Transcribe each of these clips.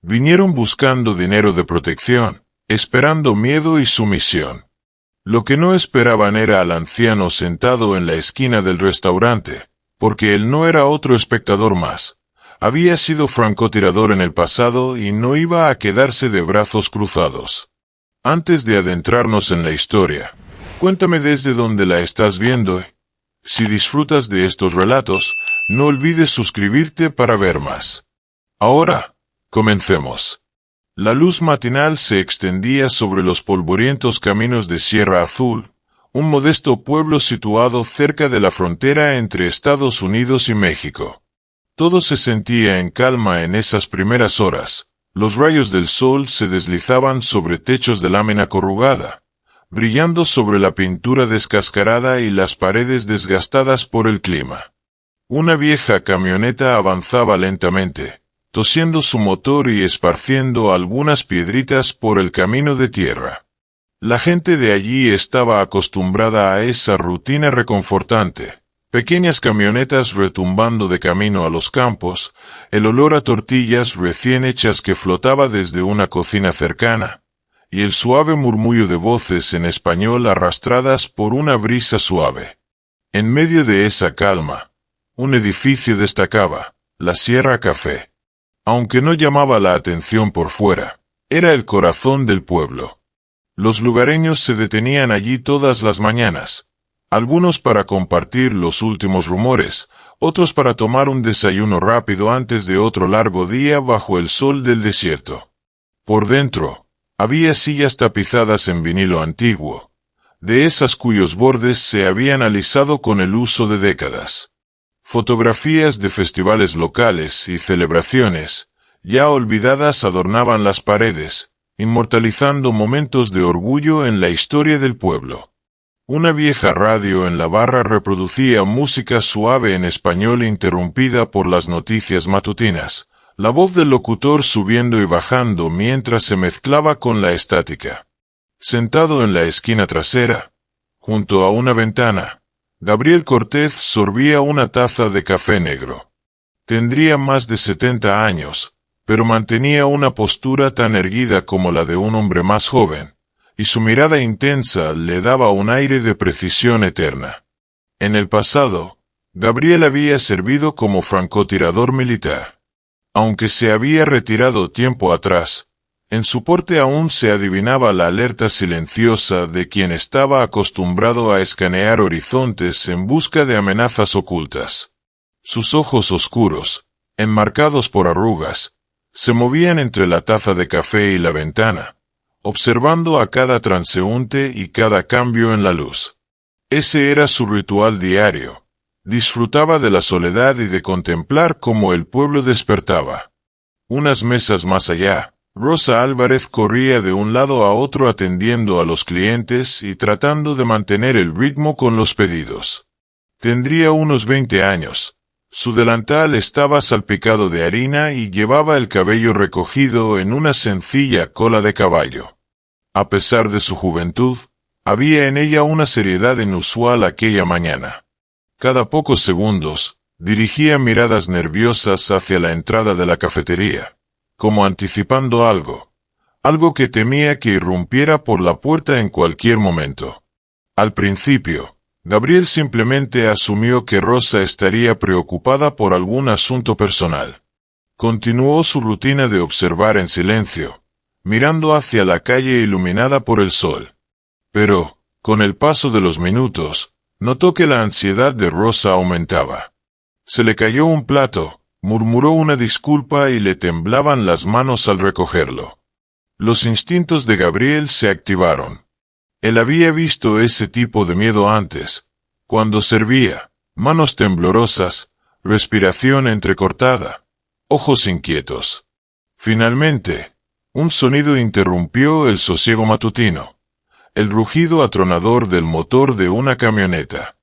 Vinieron buscando dinero de protección, esperando miedo y sumisión. Lo que no esperaban era al anciano sentado en la esquina del restaurante, porque él no era otro espectador más. Había sido francotirador en el pasado y no iba a quedarse de brazos cruzados. Antes de adentrarnos en la historia, cuéntame desde dónde la estás viendo. Si disfrutas de estos relatos, no olvides suscribirte para ver más. Ahora, comencemos. La luz matinal se extendía sobre los polvorientos caminos de Sierra Azul, un modesto pueblo situado cerca de la frontera entre Estados Unidos y México. Todo se sentía en calma en esas primeras horas. Los rayos del sol se deslizaban sobre techos de lámina corrugada, brillando sobre la pintura descascarada y las paredes desgastadas por el clima. Una vieja camioneta avanzaba lentamente, tosiendo su motor y esparciendo algunas piedritas por el camino de tierra. La gente de allí estaba acostumbrada a esa rutina reconfortante. Pequeñas camionetas retumbando de camino a los campos, el olor a tortillas recién hechas que flotaba desde una cocina cercana, y el suave murmullo de voces en español arrastradas por una brisa suave. En medio de esa calma, un edificio destacaba, la Sierra Café. Aunque no llamaba la atención por fuera, era el corazón del pueblo. Los lugareños se detenían allí todas las mañanas, algunos para compartir los últimos rumores, otros para tomar un desayuno rápido antes de otro largo día bajo el sol del desierto. Por dentro, había sillas tapizadas en vinilo antiguo, de esas cuyos bordes se habían alisado con el uso de décadas. Fotografías de festivales locales y celebraciones, ya olvidadas, adornaban las paredes, inmortalizando momentos de orgullo en la historia del pueblo. Una vieja radio en la barra reproducía música suave en español interrumpida por las noticias matutinas, la voz del locutor subiendo y bajando mientras se mezclaba con la estática. Sentado en la esquina trasera, junto a una ventana, Gabriel Cortez sorbía una taza de café negro. Tendría más de 70 años, pero mantenía una postura tan erguida como la de un hombre más joven, y su mirada intensa le daba un aire de precisión eterna. En el pasado, Gabriel había servido como francotirador militar. Aunque se había retirado tiempo atrás, en su porte aún se adivinaba la alerta silenciosa de quien estaba acostumbrado a escanear horizontes en busca de amenazas ocultas. Sus ojos oscuros, enmarcados por arrugas, se movían entre la taza de café y la ventana, observando a cada transeúnte y cada cambio en la luz. Ese era su ritual diario. Disfrutaba de la soledad y de contemplar cómo el pueblo despertaba. Unas mesas más allá, Rosa Álvarez corría de un lado a otro atendiendo a los clientes y tratando de mantener el ritmo con los pedidos. Tendría unos 20 años. Su delantal estaba salpicado de harina y llevaba el cabello recogido en una sencilla cola de caballo. A pesar de su juventud, había en ella una seriedad inusual aquella mañana. Cada pocos segundos, dirigía miradas nerviosas hacia la entrada de la cafetería, como anticipando algo que temía que irrumpiera por la puerta en cualquier momento. Al principio, Gabriel simplemente asumió que Rosa estaría preocupada por algún asunto personal. Continuó su rutina de observar en silencio, mirando hacia la calle iluminada por el sol. Pero, con el paso de los minutos, notó que la ansiedad de Rosa aumentaba. Se le cayó un plato, murmuró una disculpa y le temblaban las manos al recogerlo. Los instintos de Gabriel se activaron. Él había visto ese tipo de miedo antes, cuando servía, manos temblorosas, respiración entrecortada, ojos inquietos. Finalmente, un sonido interrumpió el sosiego matutino, el rugido atronador del motor de una camioneta.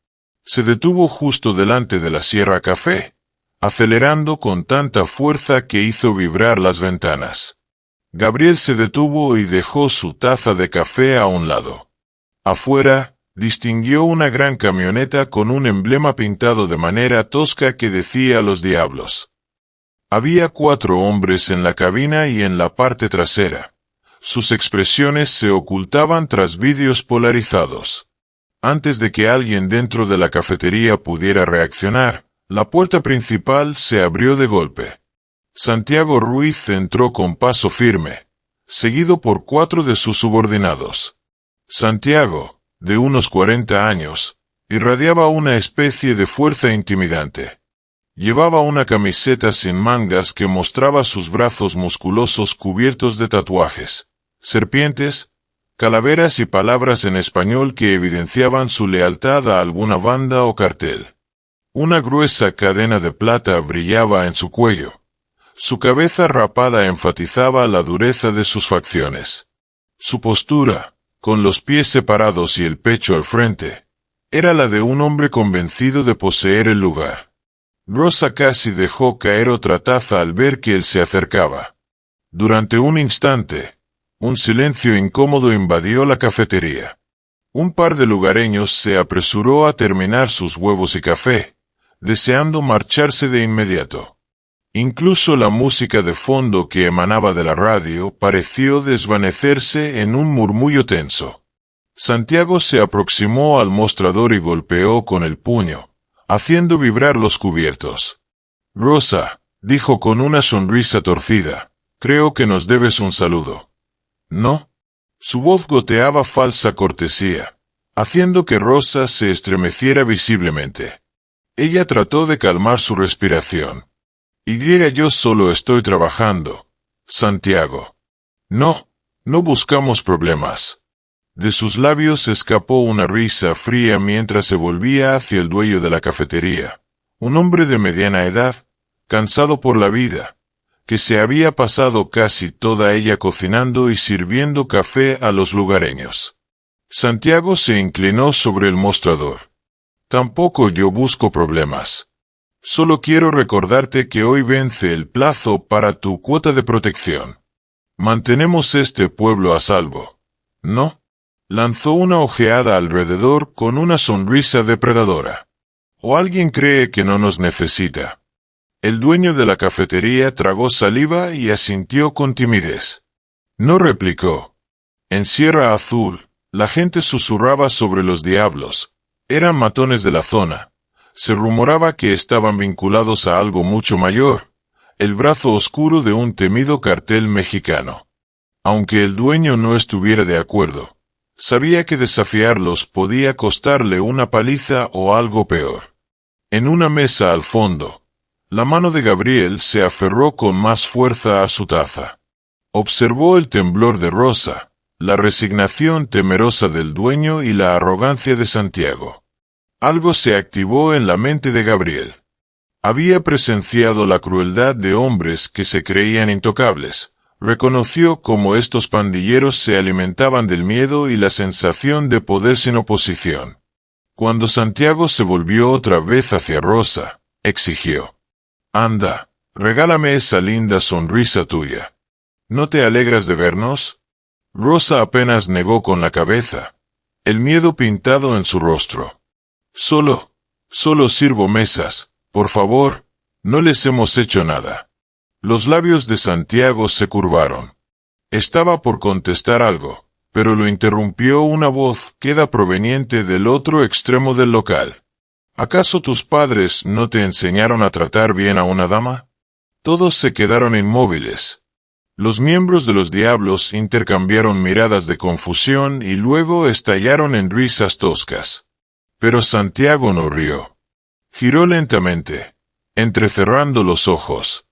Se detuvo justo delante de la Sierra Café, acelerando con tanta fuerza que hizo vibrar las ventanas. Gabriel se detuvo y dejó su taza de café a un lado. Afuera, distinguió una gran camioneta con un emblema pintado de manera tosca que decía "Los Diablos". Había 4 hombres en la cabina y en la parte trasera. Sus expresiones se ocultaban tras vidrios polarizados. Antes de que alguien dentro de la cafetería pudiera reaccionar, la puerta principal se abrió de golpe. Santiago Ruiz entró con paso firme, seguido por 4 de sus subordinados. Santiago, de unos 40 años, irradiaba una especie de fuerza intimidante. Llevaba una camiseta sin mangas que mostraba sus brazos musculosos cubiertos de tatuajes, serpientes, calaveras y palabras en español que evidenciaban su lealtad a alguna banda o cartel. Una gruesa cadena de plata brillaba en su cuello. Su cabeza rapada enfatizaba la dureza de sus facciones. Su postura, con los pies separados y el pecho al frente, era la de un hombre convencido de poseer el lugar. Rosa casi dejó caer otra taza al ver que él se acercaba. Durante un instante, un silencio incómodo invadió la cafetería. Un par de lugareños se apresuró a terminar sus huevos y café, deseando marcharse de inmediato. Incluso la música de fondo que emanaba de la radio pareció desvanecerse en un murmullo tenso. Santiago se aproximó al mostrador y golpeó con el puño, haciendo vibrar los cubiertos. «Rosa», dijo con una sonrisa torcida, «creo que nos debes un saludo». «¿No?» Su voz goteaba falsa cortesía, haciendo que Rosa se estremeciera visiblemente. Ella trató de calmar su respiración. Yo solo estoy trabajando, Santiago. No buscamos problemas. De sus labios escapó una risa fría mientras se volvía hacia el dueño de la cafetería, un hombre de mediana edad, cansado por la vida, que se había pasado casi toda ella cocinando y sirviendo café a los lugareños. Santiago se inclinó sobre el mostrador. Tampoco yo busco problemas. Solo quiero recordarte que hoy vence el plazo para tu cuota de protección. Mantenemos este pueblo a salvo, ¿no? Lanzó una ojeada alrededor con una sonrisa depredadora. ¿O alguien cree que no nos necesita? El dueño de la cafetería tragó saliva y asintió con timidez. No replicó. En Sierra Azul, la gente susurraba sobre los diablos. Eran matones de la zona. Se rumoraba que estaban vinculados a algo mucho mayor, el brazo oscuro de un temido cartel mexicano. Aunque el dueño no estuviera de acuerdo, sabía que desafiarlos podía costarle una paliza o algo peor. En una mesa al fondo, la mano de Gabriel se aferró con más fuerza a su taza. Observó el temblor de Rosa, la resignación temerosa del dueño y la arrogancia de Santiago. Algo se activó en la mente de Gabriel. Había presenciado la crueldad de hombres que se creían intocables. Reconoció cómo estos pandilleros se alimentaban del miedo y la sensación de poder sin oposición. Cuando Santiago se volvió otra vez hacia Rosa, exigió. «Anda, regálame esa linda sonrisa tuya. ¿No te alegras de vernos?» Rosa apenas negó con la cabeza, el miedo pintado en su rostro. Solo sirvo mesas, por favor, no les hemos hecho nada». Los labios de Santiago se curvaron. Estaba por contestar algo, pero lo interrumpió una voz queda proveniente del otro extremo del local. ¿Acaso tus padres no te enseñaron a tratar bien a una dama? Todos se quedaron inmóviles. Los miembros de los Diablos intercambiaron miradas de confusión y luego estallaron en risas toscas. Pero Santiago no rió. Giró lentamente, entrecerrando los ojos.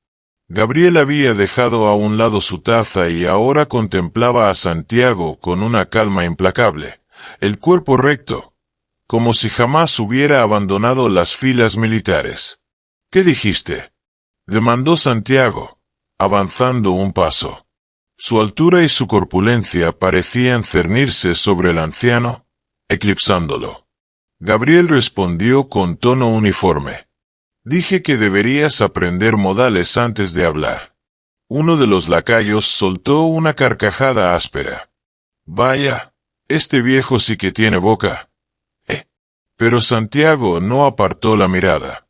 Gabriel había dejado a un lado su taza y ahora contemplaba a Santiago con una calma implacable, el cuerpo recto, como si jamás hubiera abandonado las filas militares. «¿Qué dijiste?», demandó Santiago, avanzando un paso. Su altura y su corpulencia parecían cernirse sobre el anciano, eclipsándolo. Gabriel respondió con tono uniforme. «Dije que deberías aprender modales antes de hablar». Uno de los lacayos soltó una carcajada áspera. «Vaya, este viejo sí que tiene boca». Pero Santiago no apartó la mirada.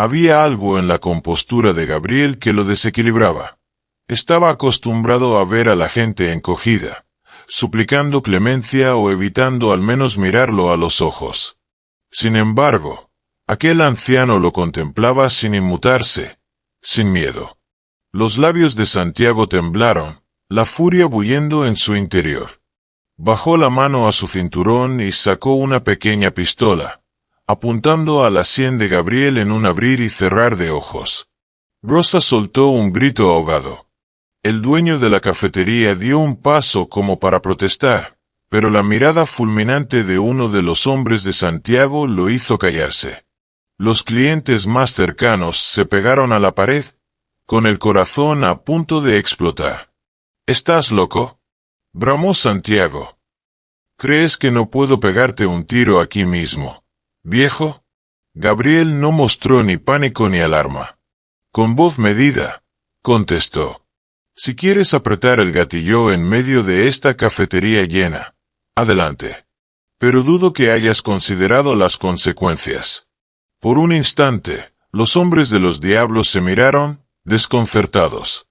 Había algo en la compostura de Gabriel que lo desequilibraba. Estaba acostumbrado a ver a la gente encogida, suplicando clemencia o evitando al menos mirarlo a los ojos. Sin embargo, aquel anciano lo contemplaba sin inmutarse, sin miedo. Los labios de Santiago temblaron, la furia bullendo en su interior. Bajó la mano a su cinturón y sacó una pequeña pistola, apuntando a la sien de Gabriel en un abrir y cerrar de ojos. Rosa soltó un grito ahogado. El dueño de la cafetería dio un paso como para protestar, pero la mirada fulminante de uno de los hombres de Santiago lo hizo callarse. Los clientes más cercanos se pegaron a la pared, con el corazón a punto de explotar. ¿Estás loco?, bramó Santiago. ¿Crees que no puedo pegarte un tiro aquí mismo, viejo? Gabriel no mostró ni pánico ni alarma. Con voz medida, contestó: si quieres apretar el gatillo en medio de esta cafetería llena, adelante. Pero dudo que hayas considerado las consecuencias. Por un instante, los hombres de los diablos se miraron, desconcertados.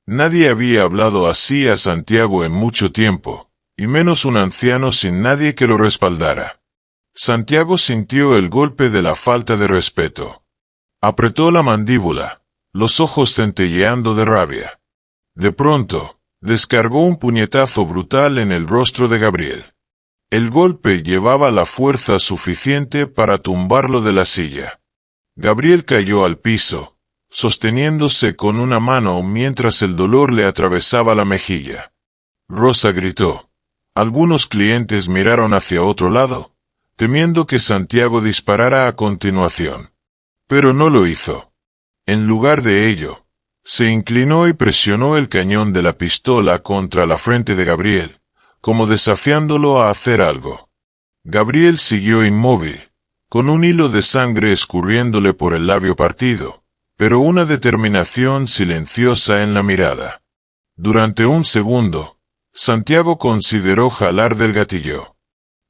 Nadie había hablado así a Santiago en mucho tiempo, y menos un anciano sin nadie que lo respaldara. Santiago sintió el golpe de la falta de respeto. Apretó la mandíbula, los ojos centelleando de rabia. De pronto, descargó un puñetazo brutal en el rostro de Gabriel. El golpe llevaba la fuerza suficiente para tumbarlo de la silla. Gabriel cayó al piso, sosteniéndose con una mano mientras el dolor le atravesaba la mejilla. Rosa gritó. Algunos clientes miraron hacia otro lado, temiendo que Santiago disparara a continuación. Pero no lo hizo. En lugar de ello, se inclinó y presionó el cañón de la pistola contra la frente de Gabriel, como desafiándolo a hacer algo. Gabriel siguió inmóvil, con un hilo de sangre escurriéndole por el labio partido, pero una determinación silenciosa en la mirada. Durante un segundo, Santiago consideró jalar del gatillo.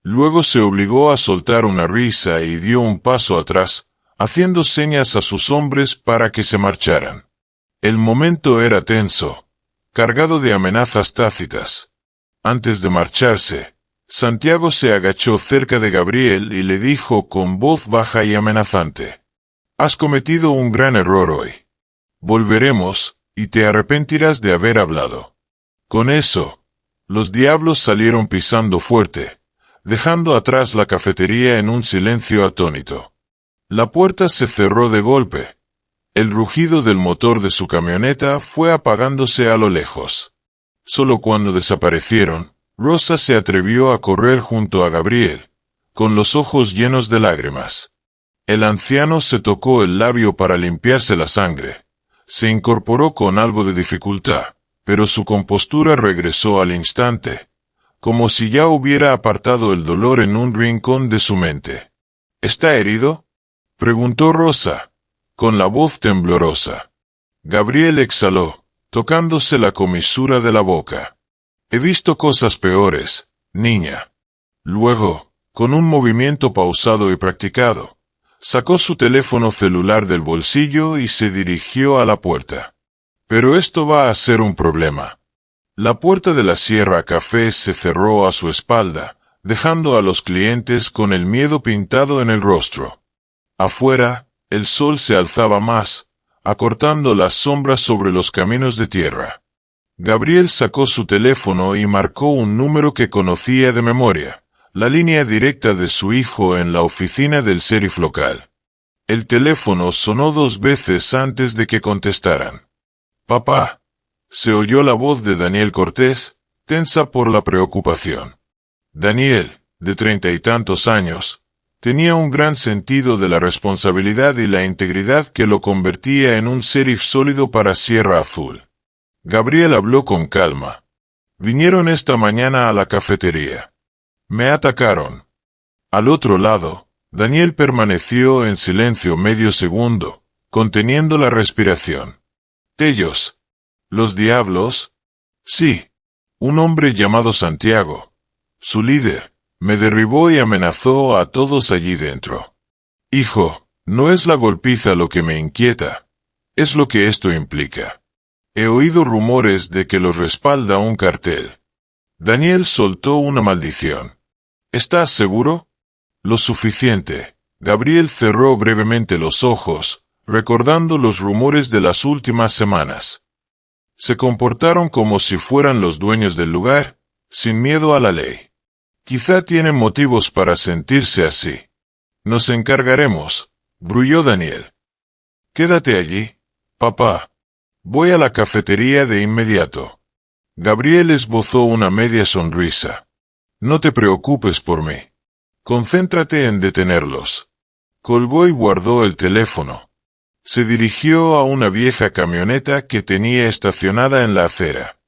Luego se obligó a soltar una risa y dio un paso atrás, haciendo señas a sus hombres para que se marcharan. El momento era tenso, cargado de amenazas tácitas. Antes de marcharse, Santiago se agachó cerca de Gabriel y le dijo con voz baja y amenazante: has cometido un gran error hoy. Volveremos, y te arrepentirás de haber hablado. Con eso, los diablos salieron pisando fuerte, dejando atrás la cafetería en un silencio atónito. La puerta se cerró de golpe. El rugido del motor de su camioneta fue apagándose a lo lejos. Solo cuando desaparecieron, Rosa se atrevió a correr junto a Gabriel, con los ojos llenos de lágrimas. El anciano se tocó el labio para limpiarse la sangre. Se incorporó con algo de dificultad, pero su compostura regresó al instante, como si ya hubiera apartado el dolor en un rincón de su mente. ¿Está herido?, preguntó Rosa, con la voz temblorosa. Gabriel exhaló, tocándose la comisura de la boca. He visto cosas peores, niña. Luego, con un movimiento pausado y practicado, sacó su teléfono celular del bolsillo y se dirigió a la puerta. Pero esto va a ser un problema. La puerta de la Sierra Café se cerró a su espalda, dejando a los clientes con el miedo pintado en el rostro. Afuera, el sol se alzaba más, acortando las sombras sobre los caminos de tierra. Gabriel sacó su teléfono y marcó un número que conocía de memoria, la línea directa de su hijo en la oficina del sheriff local. El teléfono sonó 2 veces antes de que contestaran. «Papá», se oyó la voz de Daniel Cortés, tensa por la preocupación. Daniel, de 30 y tantos años, tenía un gran sentido de la responsabilidad y la integridad que lo convertía en un sheriff sólido para Sierra Azul. Gabriel habló con calma. Vinieron esta mañana a la cafetería. Me atacaron. Al otro lado, Daniel permaneció en silencio medio segundo, conteniendo la respiración. ¿Ellos? ¿Los diablos? Sí. Un hombre llamado Santiago, su líder, me derribó y amenazó a todos allí dentro. Hijo, No es la golpiza lo que me inquieta, es lo que esto implica. He oído rumores de que los respalda un cartel. Daniel soltó una maldición. ¿Estás seguro? Lo suficiente. Gabriel cerró brevemente los ojos, recordando los rumores de las últimas semanas. Se comportaron como si fueran los dueños del lugar, sin miedo a la ley. Quizá tienen motivos para sentirse así. Nos encargaremos, gruñó Daniel. Quédate allí, papá. Voy a la cafetería de inmediato. Gabriel esbozó una media sonrisa. No te preocupes por mí. Concéntrate en detenerlos. Colgó y guardó el teléfono. Se dirigió a una vieja camioneta que tenía estacionada en la acera.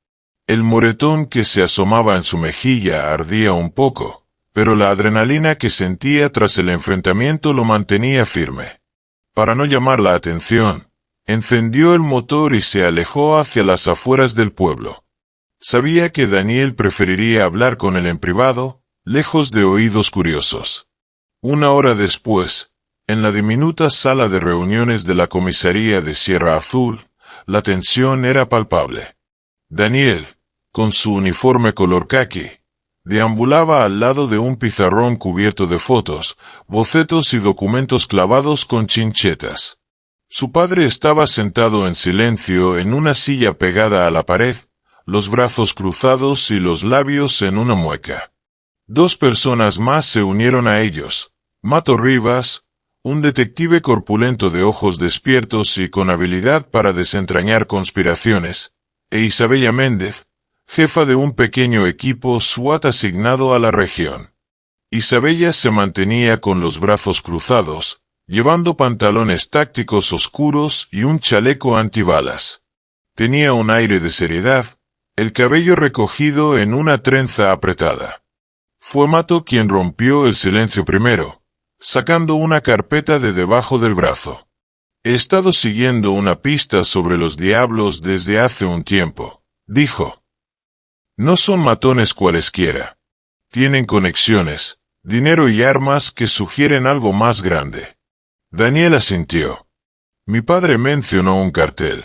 El moretón que se asomaba en su mejilla ardía un poco, pero la adrenalina que sentía tras el enfrentamiento lo mantenía firme. Para no llamar la atención, encendió el motor y se alejó hacia las afueras del pueblo. Sabía que Daniel preferiría hablar con él en privado, lejos de oídos curiosos. Una hora después, en la diminuta sala de reuniones de la comisaría de Sierra Azul, la tensión era palpable. Daniel, con su uniforme color caqui, deambulaba al lado de un pizarrón cubierto de fotos, bocetos y documentos clavados con chinchetas. Su padre estaba sentado en silencio en una silla pegada a la pared, los brazos cruzados y los labios en una mueca. Dos personas más se unieron a ellos: Mato Rivas, un detective corpulento de ojos despiertos y con habilidad para desentrañar conspiraciones, e Isabella Méndez, jefa de un pequeño equipo SWAT asignado a la región. Isabella se mantenía con los brazos cruzados, llevando pantalones tácticos oscuros y un chaleco antibalas. Tenía un aire de seriedad, el cabello recogido en una trenza apretada. Fue Mato quien rompió el silencio primero, sacando una carpeta de debajo del brazo. He estado siguiendo una pista sobre los diablos desde hace un tiempo, dijo. No son matones cualesquiera. Tienen conexiones, dinero y armas que sugieren algo más grande. Daniel asintió. Mi padre mencionó un cartel.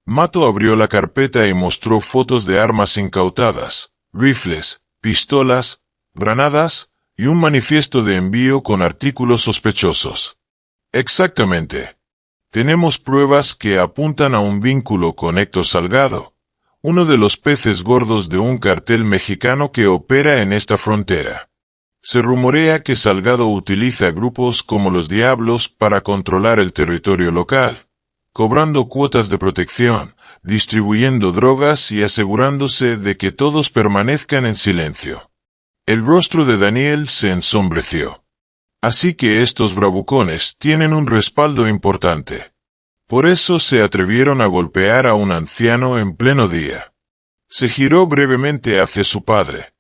Mato abrió la carpeta y mostró fotos de armas incautadas, rifles, pistolas, granadas y un manifiesto de envío con artículos sospechosos. Exactamente. Tenemos pruebas que apuntan a un vínculo con Héctor Salgado, uno de los peces gordos de un cartel mexicano que opera en esta frontera. Se rumorea que Salgado utiliza grupos como los Diablos para controlar el territorio local, cobrando cuotas de protección, distribuyendo drogas y asegurándose de que todos permanezcan en silencio. El rostro de Daniel se ensombreció. Así que estos bravucones tienen un respaldo importante. Por eso se atrevieron a golpear a un anciano en pleno día. Se giró brevemente hacia su padre.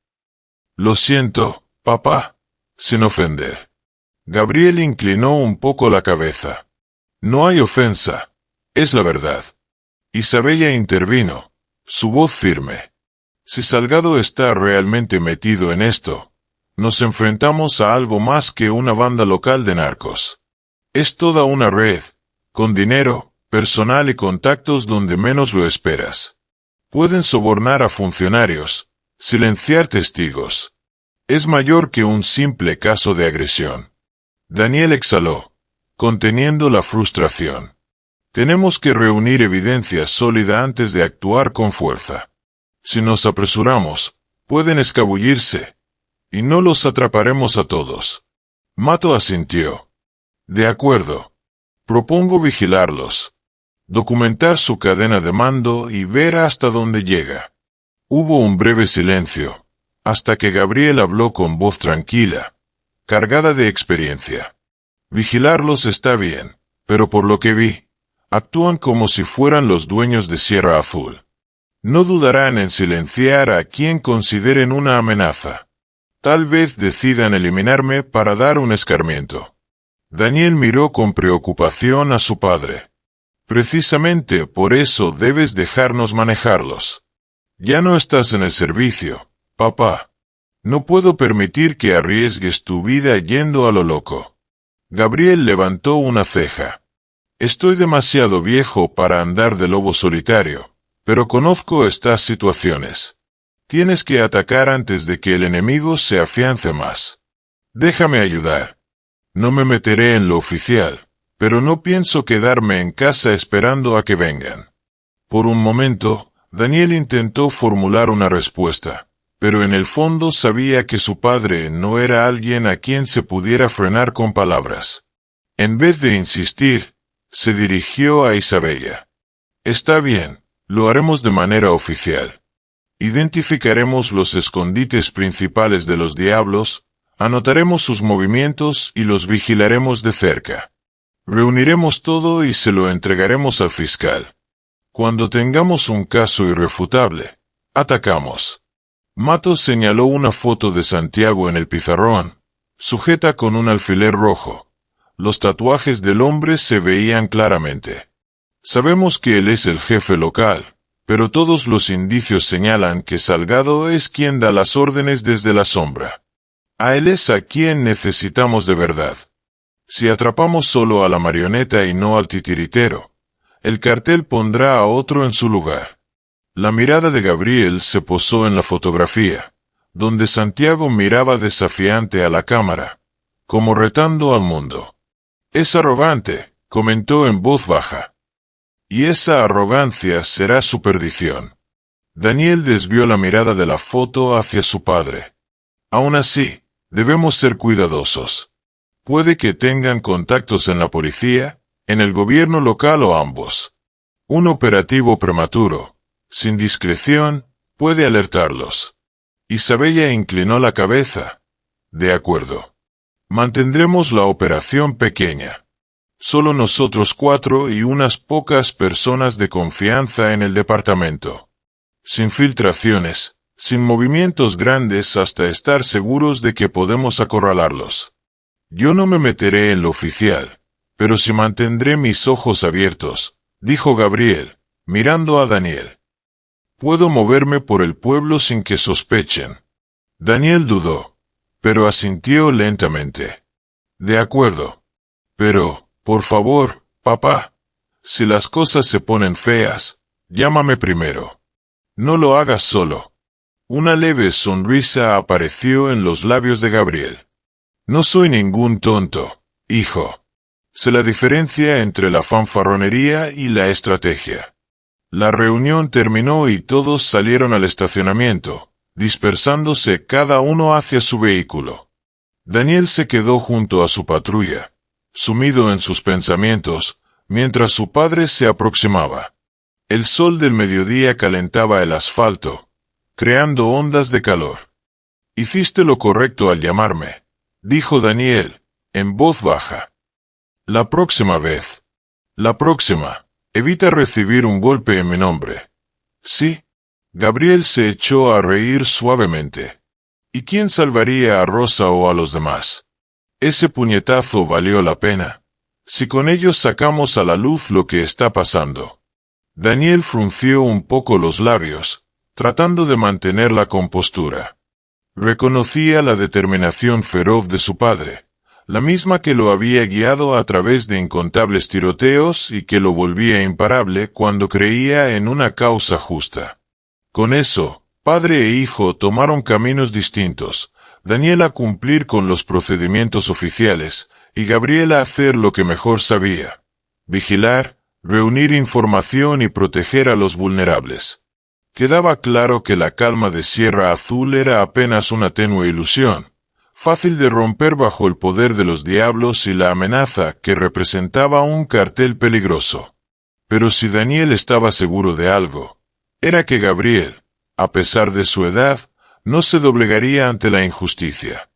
Lo siento, papá, sin ofender. Gabriel inclinó un poco la cabeza. No hay ofensa, es la verdad. Isabella intervino, su voz firme. Si Salgado está realmente metido en esto, nos enfrentamos a algo más que una banda local de narcos. Es toda una red, con dinero, personal y contactos donde menos lo esperas. Pueden sobornar a funcionarios, silenciar testigos. Es mayor que un simple caso de agresión. Daniel exhaló, conteniendo la frustración. Tenemos que reunir evidencia sólida antes de actuar con fuerza. Si nos apresuramos, pueden escabullirse, y no los atraparemos a todos. Mato asintió. De acuerdo. Propongo vigilarlos, documentar su cadena de mando y ver hasta dónde llega. Hubo un breve silencio, hasta que Gabriel habló con voz tranquila, cargada de experiencia. Vigilarlos está bien, pero por lo que vi, actúan como si fueran los dueños de Sierra Azul. No dudarán en silenciar a quien consideren una amenaza. Tal vez decidan eliminarme para dar un escarmiento. Daniel miró con preocupación a su padre. Precisamente por eso debes dejarnos manejarlos. Ya no estás en el servicio, papá. No puedo permitir que arriesgues tu vida yendo a lo loco. Gabriel levantó una ceja. Estoy demasiado viejo para andar de lobo solitario, pero conozco estas situaciones. Tienes que atacar antes de que el enemigo se afiance más. Déjame ayudar. No me meteré en lo oficial, pero no pienso quedarme en casa esperando a que vengan. Por un momento, Daniel intentó formular una respuesta, pero en el fondo sabía que su padre no era alguien a quien se pudiera frenar con palabras. En vez de insistir, se dirigió a Isabella. Está bien, lo haremos de manera oficial. Identificaremos los escondites principales de los diablos, anotaremos sus movimientos y los vigilaremos de cerca. Reuniremos todo y se lo entregaremos al fiscal. Cuando tengamos un caso irrefutable, atacamos. Matos señaló una foto de Santiago en el pizarrón, sujeta con un alfiler rojo. Los tatuajes del hombre se veían claramente. Sabemos que él es el jefe local, pero todos los indicios señalan que Salgado es quien da las órdenes desde la sombra. A él es a quien necesitamos de verdad. Si atrapamos solo a la marioneta y no al titiritero, el cartel pondrá a otro en su lugar. La mirada de Gabriel se posó en la fotografía, donde Santiago miraba desafiante a la cámara, como retando al mundo. Es arrogante, comentó en voz baja. Y esa arrogancia será su perdición. Daniel desvió la mirada de la foto hacia su padre. Aún así, debemos ser cuidadosos. Puede que tengan contactos en la policía, en el gobierno local o ambos. Un operativo prematuro, sin discreción, puede alertarlos. Isabella inclinó la cabeza. De acuerdo. Mantendremos la operación pequeña. Solo nosotros 4 y unas pocas personas de confianza en el departamento. Sin filtraciones, sin movimientos grandes hasta estar seguros de que podemos acorralarlos. Yo no me meteré en lo oficial, pero sí mantendré mis ojos abiertos, dijo Gabriel, mirando a Daniel. Puedo moverme por el pueblo sin que sospechen. Daniel dudó, pero asintió lentamente. De acuerdo. Pero, por favor, papá, si las cosas se ponen feas, llámame primero. No lo hagas solo. Una leve sonrisa apareció en los labios de Gabriel. No soy ningún tonto, hijo. Sé la diferencia entre la fanfarronería y la estrategia. La reunión terminó y todos salieron al estacionamiento, dispersándose cada uno hacia su vehículo. Daniel se quedó junto a su patrulla, sumido en sus pensamientos, mientras su padre se aproximaba. El sol del mediodía calentaba el asfalto, creando ondas de calor. Hiciste lo correcto al llamarme, dijo Daniel, en voz baja. La próxima vez. La próxima. Evita recibir un golpe en mi nombre. Sí. Gabriel se echó a reír suavemente. ¿Y quién salvaría a Rosa o a los demás? Ese puñetazo valió la pena. Si con ellos sacamos a la luz lo que está pasando. Daniel frunció un poco los labios, tratando de mantener la compostura. Reconocía la determinación feroz de su padre, la misma que lo había guiado a través de incontables tiroteos y que lo volvía imparable cuando creía en una causa justa. Con eso, padre e hijo tomaron caminos distintos, Daniel a cumplir con los procedimientos oficiales, y Gabriel a hacer lo que mejor sabía: vigilar, reunir información y proteger a los vulnerables. Quedaba claro que la calma de Sierra Azul era apenas una tenue ilusión, fácil de romper bajo el poder de los diablos y la amenaza que representaba un cartel peligroso. Pero si Daniel estaba seguro de algo, era que Gabriel, a pesar de su edad, no se doblegaría ante la injusticia.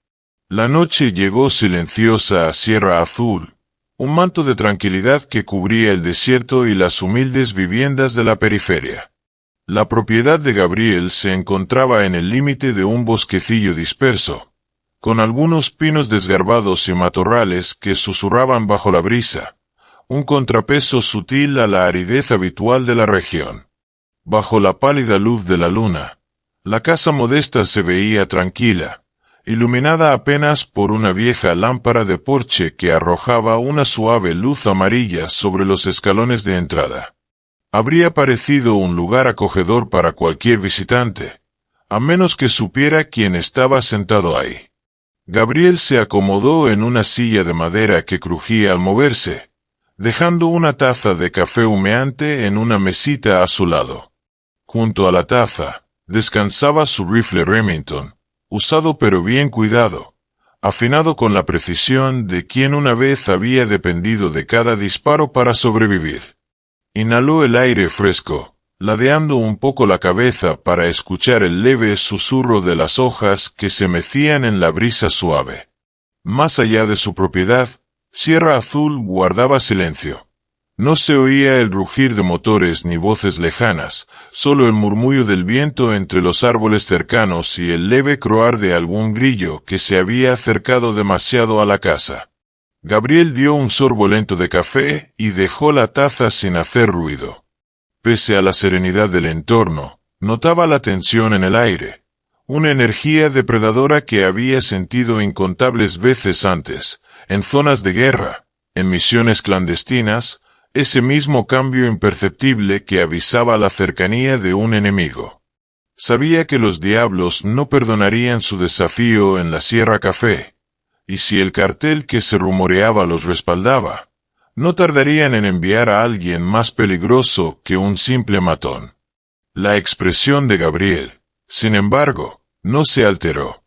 La noche llegó silenciosa a Sierra Azul, un manto de tranquilidad que cubría el desierto y las humildes viviendas de la periferia. La propiedad de Gabriel se encontraba en el límite de un bosquecillo disperso, con algunos pinos desgarbados y matorrales que susurraban bajo la brisa, un contrapeso sutil a la aridez habitual de la región. Bajo la pálida luz de la luna, la casa modesta se veía tranquila, iluminada apenas por una vieja lámpara de porche que arrojaba una suave luz amarilla sobre los escalones de entrada. Habría parecido un lugar acogedor para cualquier visitante, a menos que supiera quién estaba sentado ahí. Gabriel se acomodó en una silla de madera que crujía al moverse, dejando una taza de café humeante en una mesita a su lado. Junto a la taza, descansaba su rifle Remington, usado pero bien cuidado, afinado con la precisión de quien una vez había dependido de cada disparo para sobrevivir. Inhaló el aire fresco, ladeando un poco la cabeza para escuchar el leve susurro de las hojas que se mecían en la brisa suave. Más allá de su propiedad, Sierra Azul guardaba silencio. No se oía el rugir de motores ni voces lejanas, solo el murmullo del viento entre los árboles cercanos y el leve croar de algún grillo que se había acercado demasiado a la casa. Gabriel dio un sorbo lento de café y dejó la taza sin hacer ruido. Pese a la serenidad del entorno, notaba la tensión en el aire, una energía depredadora que había sentido incontables veces antes, en zonas de guerra, en misiones clandestinas, ese mismo cambio imperceptible que avisaba la cercanía de un enemigo. Sabía que los diablos no perdonarían su desafío en la Sierra Café, y si el cartel que se rumoreaba los respaldaba, no tardarían en enviar a alguien más peligroso que un simple matón. La expresión de Gabriel, sin embargo, no se alteró.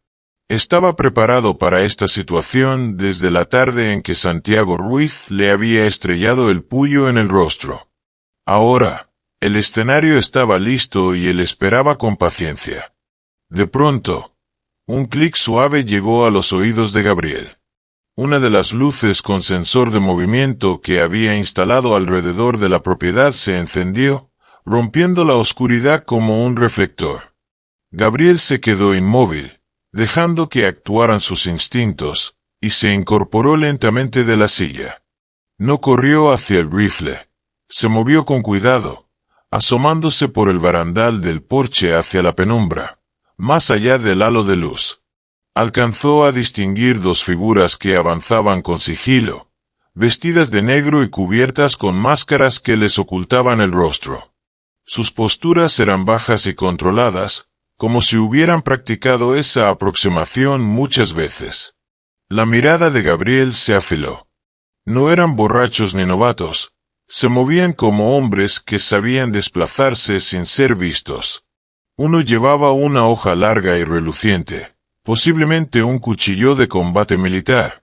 Estaba preparado para esta situación desde la tarde en que Santiago Ruiz le había estrellado el puño en el rostro. Ahora, el escenario estaba listo y él esperaba con paciencia. De pronto, un clic suave llegó a los oídos de Gabriel. Una de las luces con sensor de movimiento que había instalado alrededor de la propiedad se encendió, rompiendo la oscuridad como un reflector. Gabriel se quedó inmóvil, dejando que actuaran sus instintos, y se incorporó lentamente de la silla. No corrió hacia el rifle. Se movió con cuidado, asomándose por el barandal del porche hacia la penumbra, más allá del halo de luz. Alcanzó a distinguir dos figuras que avanzaban con sigilo, vestidas de negro y cubiertas con máscaras que les ocultaban el rostro. Sus posturas eran bajas y controladas, como si hubieran practicado esa aproximación muchas veces. La mirada de Gabriel se afiló. No eran borrachos ni novatos, se movían como hombres que sabían desplazarse sin ser vistos. Uno llevaba una hoja larga y reluciente, posiblemente un cuchillo de combate militar.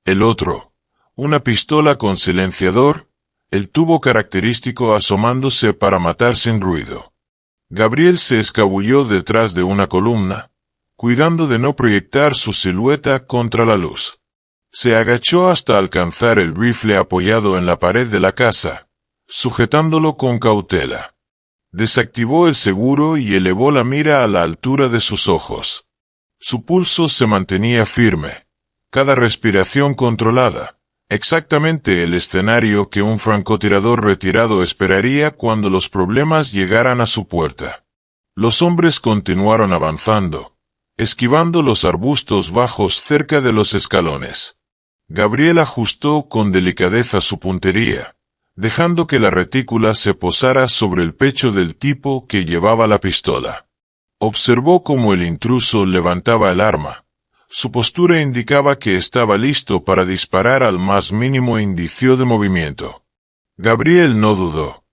El otro, una pistola con silenciador, el tubo característico asomándose para matar sin ruido. Gabriel se escabulló detrás de una columna, cuidando de no proyectar su silueta contra la luz. Se agachó hasta alcanzar el rifle apoyado en la pared de la casa, sujetándolo con cautela. Desactivó el seguro y elevó la mira a la altura de sus ojos. Su pulso se mantenía firme, cada respiración controlada, exactamente el escenario que un francotirador retirado esperaría cuando los problemas llegaran a su puerta. Los hombres continuaron avanzando, esquivando los arbustos bajos cerca de los escalones. Gabriel ajustó con delicadeza su puntería, dejando que la retícula se posara sobre el pecho del tipo que llevaba la pistola. Observó cómo el intruso levantaba el arma. Su postura indicaba que estaba listo para disparar al más mínimo indicio de movimiento. Gabriel no dudó.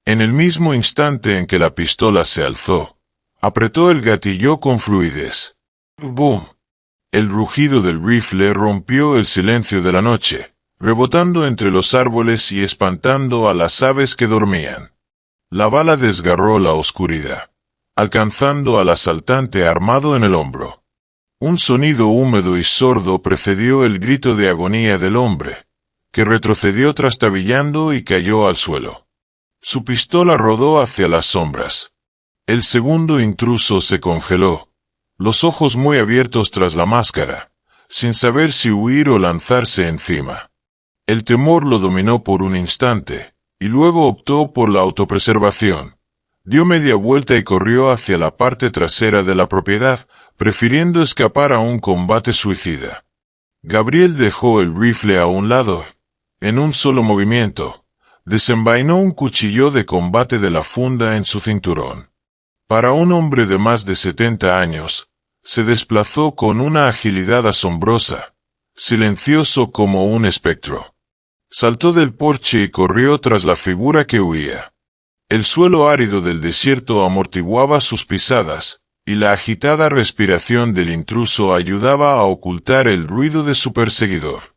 En el mismo instante en que la pistola se alzó, apretó el gatillo con fluidez. ¡Bum! El rugido del rifle rompió el silencio de la noche, rebotando entre los árboles y espantando a las aves que dormían. La bala desgarró la oscuridad, alcanzando al asaltante armado en el hombro. Un sonido húmedo y sordo precedió el grito de agonía del hombre, que retrocedió trastabillando y cayó al suelo. Su pistola rodó hacia las sombras. El segundo intruso se congeló, los ojos muy abiertos tras la máscara, sin saber si huir o lanzarse encima. El temor lo dominó por un instante, y luego optó por la autopreservación. Dio media vuelta y corrió hacia la parte trasera de la propiedad, prefiriendo escapar a un combate suicida. Gabriel dejó el rifle a un lado. En un solo movimiento, desenvainó un cuchillo de combate de la funda en su cinturón. Para un hombre de más de 70 años, se desplazó con una agilidad asombrosa, silencioso como un espectro. Saltó del porche y corrió tras la figura que huía. El suelo árido del desierto amortiguaba sus pisadas, y la agitada respiración del intruso ayudaba a ocultar el ruido de su perseguidor.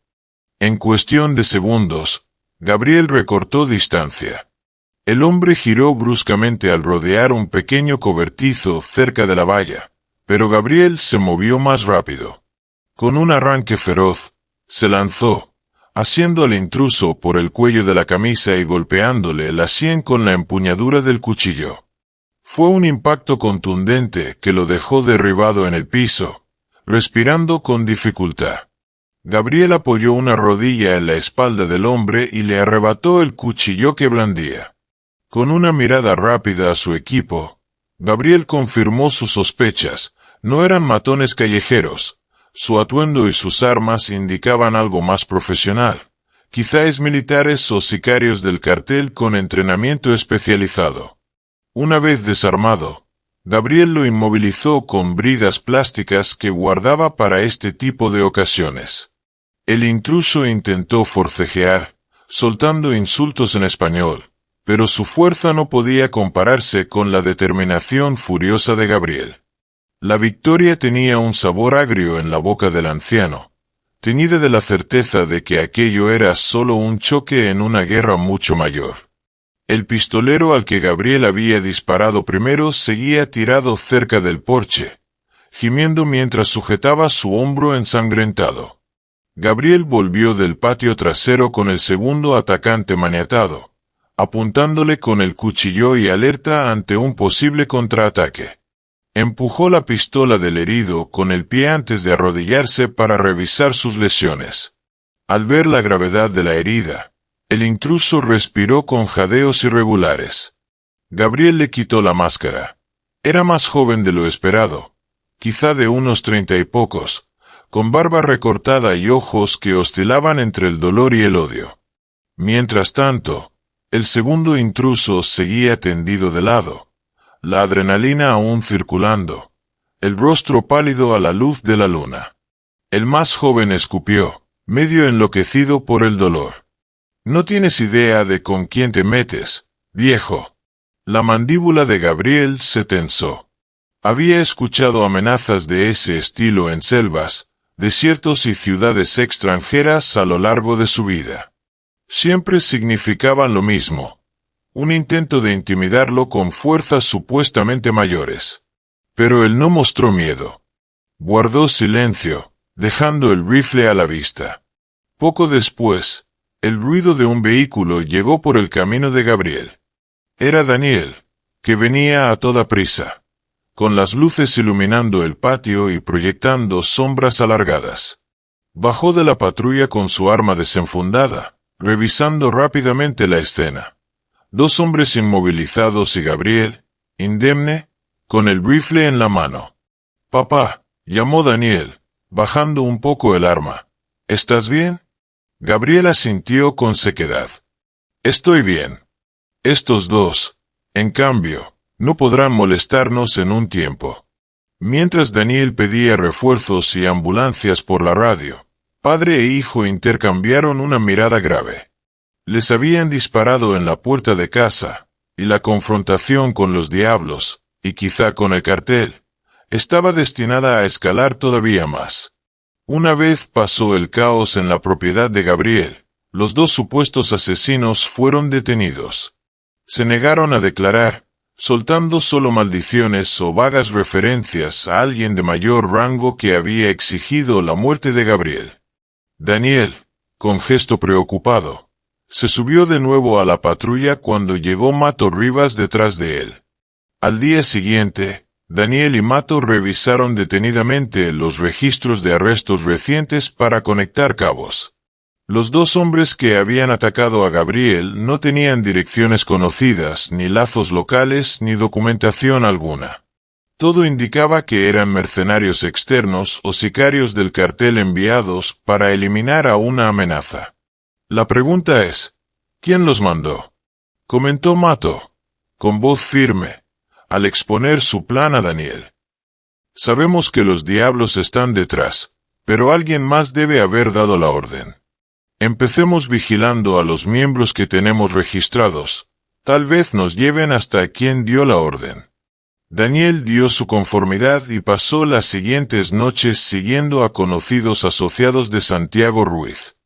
En cuestión de segundos, Gabriel recortó distancia. El hombre giró bruscamente al rodear un pequeño cobertizo cerca de la valla, pero Gabriel se movió más rápido. Con un arranque feroz, se lanzó, asiendo al intruso por el cuello de la camisa y golpeándole la sien con la empuñadura del cuchillo. Fue un impacto contundente que lo dejó derribado en el piso, respirando con dificultad. Gabriel apoyó una rodilla en la espalda del hombre y le arrebató el cuchillo que blandía. Con una mirada rápida a su equipo, Gabriel confirmó sus sospechas. No eran matones callejeros. Su atuendo y sus armas indicaban algo más profesional. Quizás militares o sicarios del cartel con entrenamiento especializado. Una vez desarmado, Gabriel lo inmovilizó con bridas plásticas que guardaba para este tipo de ocasiones. El intruso intentó forcejear, soltando insultos en español, pero su fuerza no podía compararse con la determinación furiosa de Gabriel. La victoria tenía un sabor agrio en la boca del anciano, teñida de la certeza de que aquello era solo un choque en una guerra mucho mayor. El pistolero al que Gabriel había disparado primero seguía tirado cerca del porche, gimiendo mientras sujetaba su hombro ensangrentado. Gabriel volvió del patio trasero con el segundo atacante maniatado, apuntándole con el cuchillo y alerta ante un posible contraataque. Empujó la pistola del herido con el pie antes de arrodillarse para revisar sus lesiones. Al ver la gravedad de la herida, el intruso respiró con jadeos irregulares. Gabriel le quitó la máscara. Era más joven de lo esperado, quizá de unos 30 y pocos, con barba recortada y ojos que oscilaban entre el dolor y el odio. Mientras tanto, el segundo intruso seguía tendido de lado, la adrenalina aún circulando, el rostro pálido a la luz de la luna. El más joven escupió, medio enloquecido por el dolor. «No tienes idea de con quién te metes, viejo». La mandíbula de Gabriel se tensó. Había escuchado amenazas de ese estilo en selvas, desiertos y ciudades extranjeras a lo largo de su vida. Siempre significaban lo mismo: un intento de intimidarlo con fuerzas supuestamente mayores. Pero él no mostró miedo. Guardó silencio, dejando el rifle a la vista. Poco después, el ruido de un vehículo llegó por el camino de Gabriel. Era Daniel, que venía a toda prisa, con las luces iluminando el patio y proyectando sombras alargadas. Bajó de la patrulla con su arma desenfundada, revisando rápidamente la escena. Dos hombres inmovilizados y Gabriel, indemne, con el rifle en la mano. «Papá», llamó Daniel, bajando un poco el arma. «¿Estás bien?» Gabriel asintió con sequedad. «Estoy bien. Estos dos, en cambio, no podrán molestarnos en un tiempo». Mientras Daniel pedía refuerzos y ambulancias por la radio, padre e hijo intercambiaron una mirada grave. Les habían disparado en la puerta de casa, y la confrontación con los diablos, y quizá con el cartel, estaba destinada a escalar todavía más. Una vez pasó el caos en la propiedad de Gabriel, los dos supuestos asesinos fueron detenidos. Se negaron a declarar, soltando solo maldiciones o vagas referencias a alguien de mayor rango que había exigido la muerte de Gabriel. Daniel, con gesto preocupado, se subió de nuevo a la patrulla cuando llegó Mato Rivas detrás de él. Al día siguiente, Daniel y Mato revisaron detenidamente los registros de arrestos recientes para conectar cabos. Los dos hombres que habían atacado a Gabriel no tenían direcciones conocidas, ni lazos locales, ni documentación alguna. Todo indicaba que eran mercenarios externos o sicarios del cartel enviados para eliminar a una amenaza. La pregunta es, ¿quién los mandó? Comentó Mato, con voz firme, al exponer su plan a Daniel. Sabemos que los diablos están detrás, pero alguien más debe haber dado la orden. Empecemos vigilando a los miembros que tenemos registrados. Tal vez nos lleven hasta quien dio la orden. Daniel dio su conformidad y pasó las siguientes noches siguiendo a conocidos asociados de Santiago Ruiz.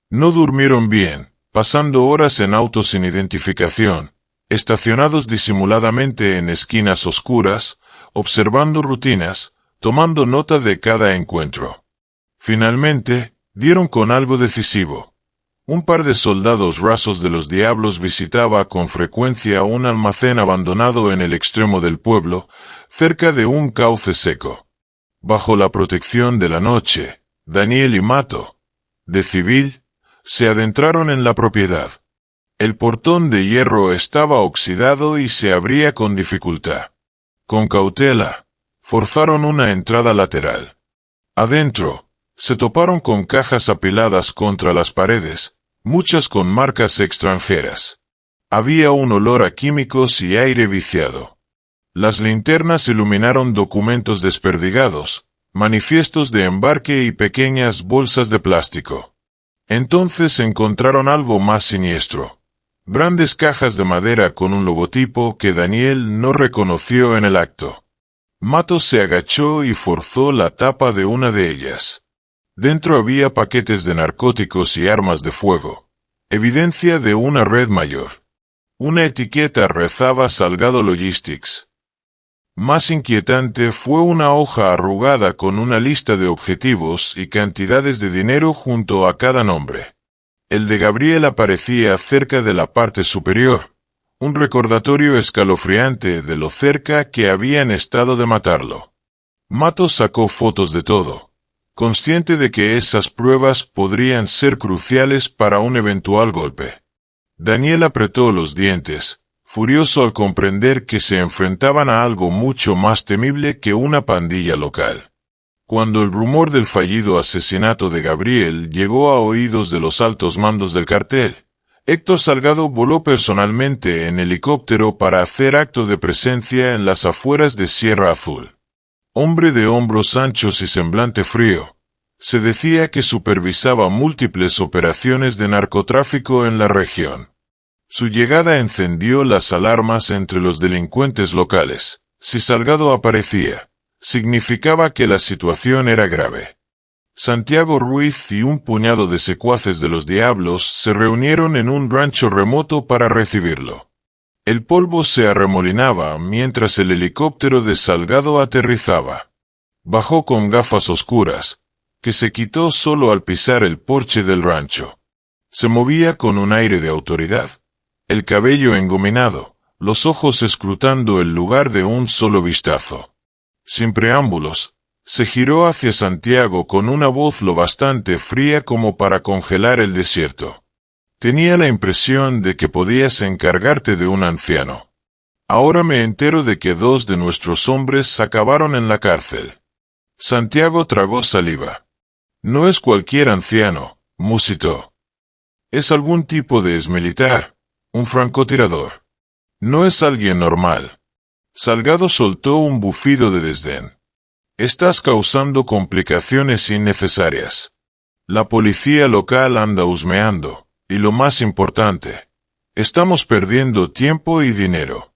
No durmieron bien, pasando horas en autos sin identificación, estacionados disimuladamente en esquinas oscuras, observando rutinas, tomando nota de cada encuentro. Finalmente, dieron con algo decisivo. Un par de soldados rasos de los diablos visitaba con frecuencia un almacén abandonado en el extremo del pueblo, cerca de un cauce seco. Bajo la protección de la noche, Daniel y Mato, de civil, se adentraron en la propiedad. El portón de hierro estaba oxidado y se abría con dificultad. Con cautela, forzaron una entrada lateral. Adentro, se toparon con cajas apiladas contra las paredes, muchas con marcas extranjeras. Había un olor a químicos y aire viciado. Las linternas iluminaron documentos desperdigados, manifiestos de embarque y pequeñas bolsas de plástico. Entonces encontraron algo más siniestro. Grandes cajas de madera con un logotipo que Daniel no reconoció en el acto. Mato se agachó y forzó la tapa de una de ellas. Dentro había paquetes de narcóticos y armas de fuego, evidencia de una red mayor. Una etiqueta rezaba Salgado Logistics. Más inquietante fue una hoja arrugada con una lista de objetivos y cantidades de dinero junto a cada nombre. El de Gabriel aparecía cerca de la parte superior, un recordatorio escalofriante de lo cerca que habían estado de matarlo. Mato sacó fotos de todo, consciente de que esas pruebas podrían ser cruciales para un eventual golpe. Daniel apretó los dientes, furioso al comprender que se enfrentaban a algo mucho más temible que una pandilla local. Cuando el rumor del fallido asesinato de Gabriel llegó a oídos de los altos mandos del cartel, Héctor Salgado voló personalmente en helicóptero para hacer acto de presencia en las afueras de Sierra Azul. Hombre de hombros anchos y semblante frío, se decía que supervisaba múltiples operaciones de narcotráfico en la región. Su llegada encendió las alarmas entre los delincuentes locales. Si Salgado aparecía, significaba que la situación era grave. Santiago Ruiz y un puñado de secuaces de los diablos se reunieron en un rancho remoto para recibirlo. El polvo se arremolinaba mientras el helicóptero de Salgado aterrizaba. Bajó con gafas oscuras, que se quitó solo al pisar el porche del rancho. Se movía con un aire de autoridad, el cabello engominado, los ojos escrutando el lugar de un solo vistazo. Sin preámbulos, se giró hacia Santiago con una voz lo bastante fría como para congelar el desierto. Tenía la impresión de que podías encargarte de un anciano. Ahora me entero de que 2 de nuestros hombres acabaron en la cárcel. Santiago tragó saliva. No es cualquier anciano, musitó. Es algún tipo de exmilitar, un francotirador. No es alguien normal. Salgado soltó un bufido de desdén. Estás causando complicaciones innecesarias. La policía local anda husmeando. Y lo más importante, estamos perdiendo tiempo y dinero.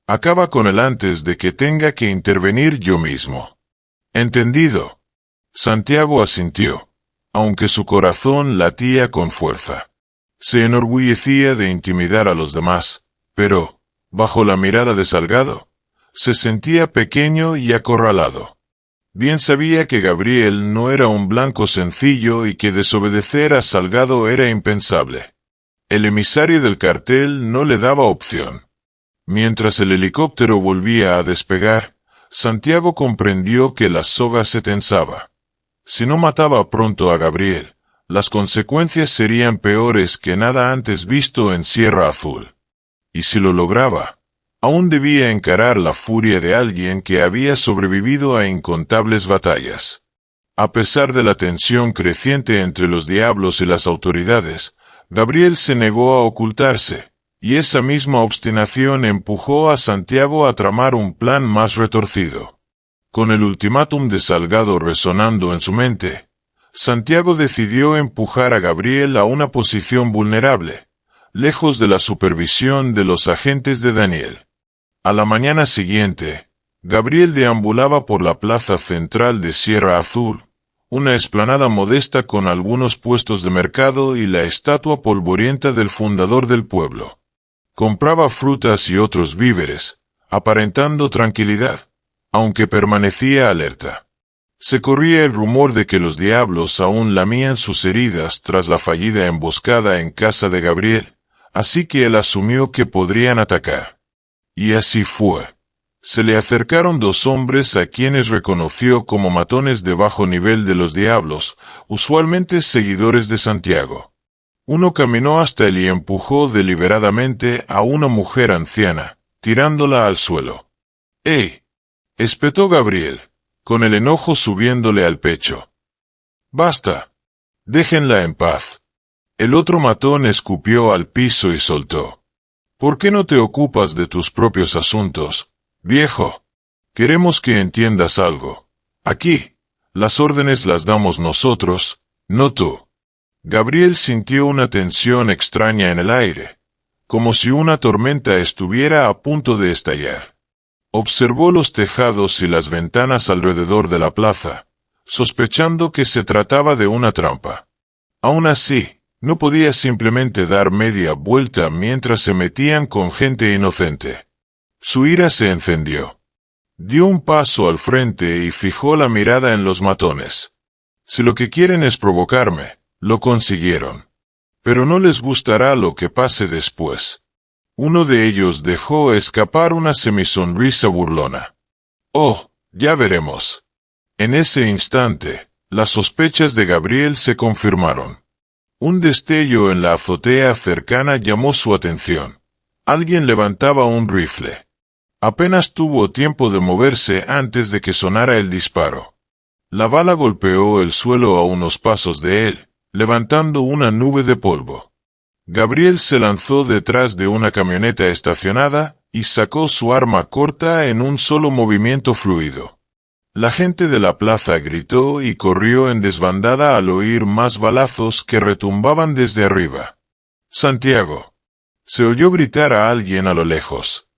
Acaba con él antes de que tenga que intervenir yo mismo. ¿Entendido? Santiago asintió, aunque su corazón latía con fuerza. Se enorgullecía de intimidar a los demás, pero, bajo la mirada de Salgado, se sentía pequeño y acorralado. Bien sabía que Gabriel no era un blanco sencillo y que desobedecer a Salgado era impensable. El emisario del cartel no le daba opción. Mientras el helicóptero volvía a despegar, Santiago comprendió que la soga se tensaba. Si no mataba pronto a Gabriel, las consecuencias serían peores que nada antes visto en Sierra Azul. Y si lo lograba, Aún debía encarar la furia de alguien que había sobrevivido a incontables batallas. A pesar de la tensión creciente entre los diablos y las autoridades, Gabriel se negó a ocultarse, y esa misma obstinación empujó a Santiago a tramar un plan más retorcido. Con el ultimátum de Salgado resonando en su mente, Santiago decidió empujar a Gabriel a una posición vulnerable, lejos de la supervisión de los agentes de Daniel. A la mañana siguiente, Gabriel deambulaba por la plaza central de Sierra Azul, una explanada modesta con algunos puestos de mercado y la estatua polvorienta del fundador del pueblo. Compraba frutas y otros víveres, aparentando tranquilidad, aunque permanecía alerta. Se corría el rumor de que los diablos aún lamían sus heridas tras la fallida emboscada en casa de Gabriel, así que él asumió que podrían atacar. Y así fue. Se le acercaron dos hombres a quienes reconoció como matones de bajo nivel de los diablos, usualmente seguidores de Santiago. Uno caminó hasta él y empujó deliberadamente a una mujer anciana, tirándola al suelo. ¡Ey!, espetó Gabriel, con el enojo subiéndole al pecho. ¡Basta! Déjenla en paz. El otro matón escupió al piso y soltó. ¿Por qué no te ocupas de tus propios asuntos, viejo? Queremos que entiendas algo. Aquí, las órdenes las damos nosotros, no tú. Gabriel sintió una tensión extraña en el aire, como si una tormenta estuviera a punto de estallar. Observó los tejados y las ventanas alrededor de la plaza, sospechando que se trataba de una trampa. Aún así, no podía simplemente dar media vuelta mientras se metían con gente inocente. Su ira se encendió. Dio un paso al frente y fijó la mirada en los matones. Si lo que quieren es provocarme, lo consiguieron. Pero no les gustará lo que pase después. Uno de ellos dejó escapar una semisonrisa burlona. Oh, ya veremos. En ese instante, las sospechas de Gabriel se confirmaron. Un destello en la azotea cercana llamó su atención. Alguien levantaba un rifle. Apenas tuvo tiempo de moverse antes de que sonara el disparo. La bala golpeó el suelo a unos pasos de él, levantando una nube de polvo. Gabriel se lanzó detrás de una camioneta estacionada y sacó su arma corta en un solo movimiento fluido. La gente de la plaza gritó y corrió en desbandada al oír más balazos que retumbaban desde arriba. ¡Santiago! Se oyó gritar a alguien a lo lejos.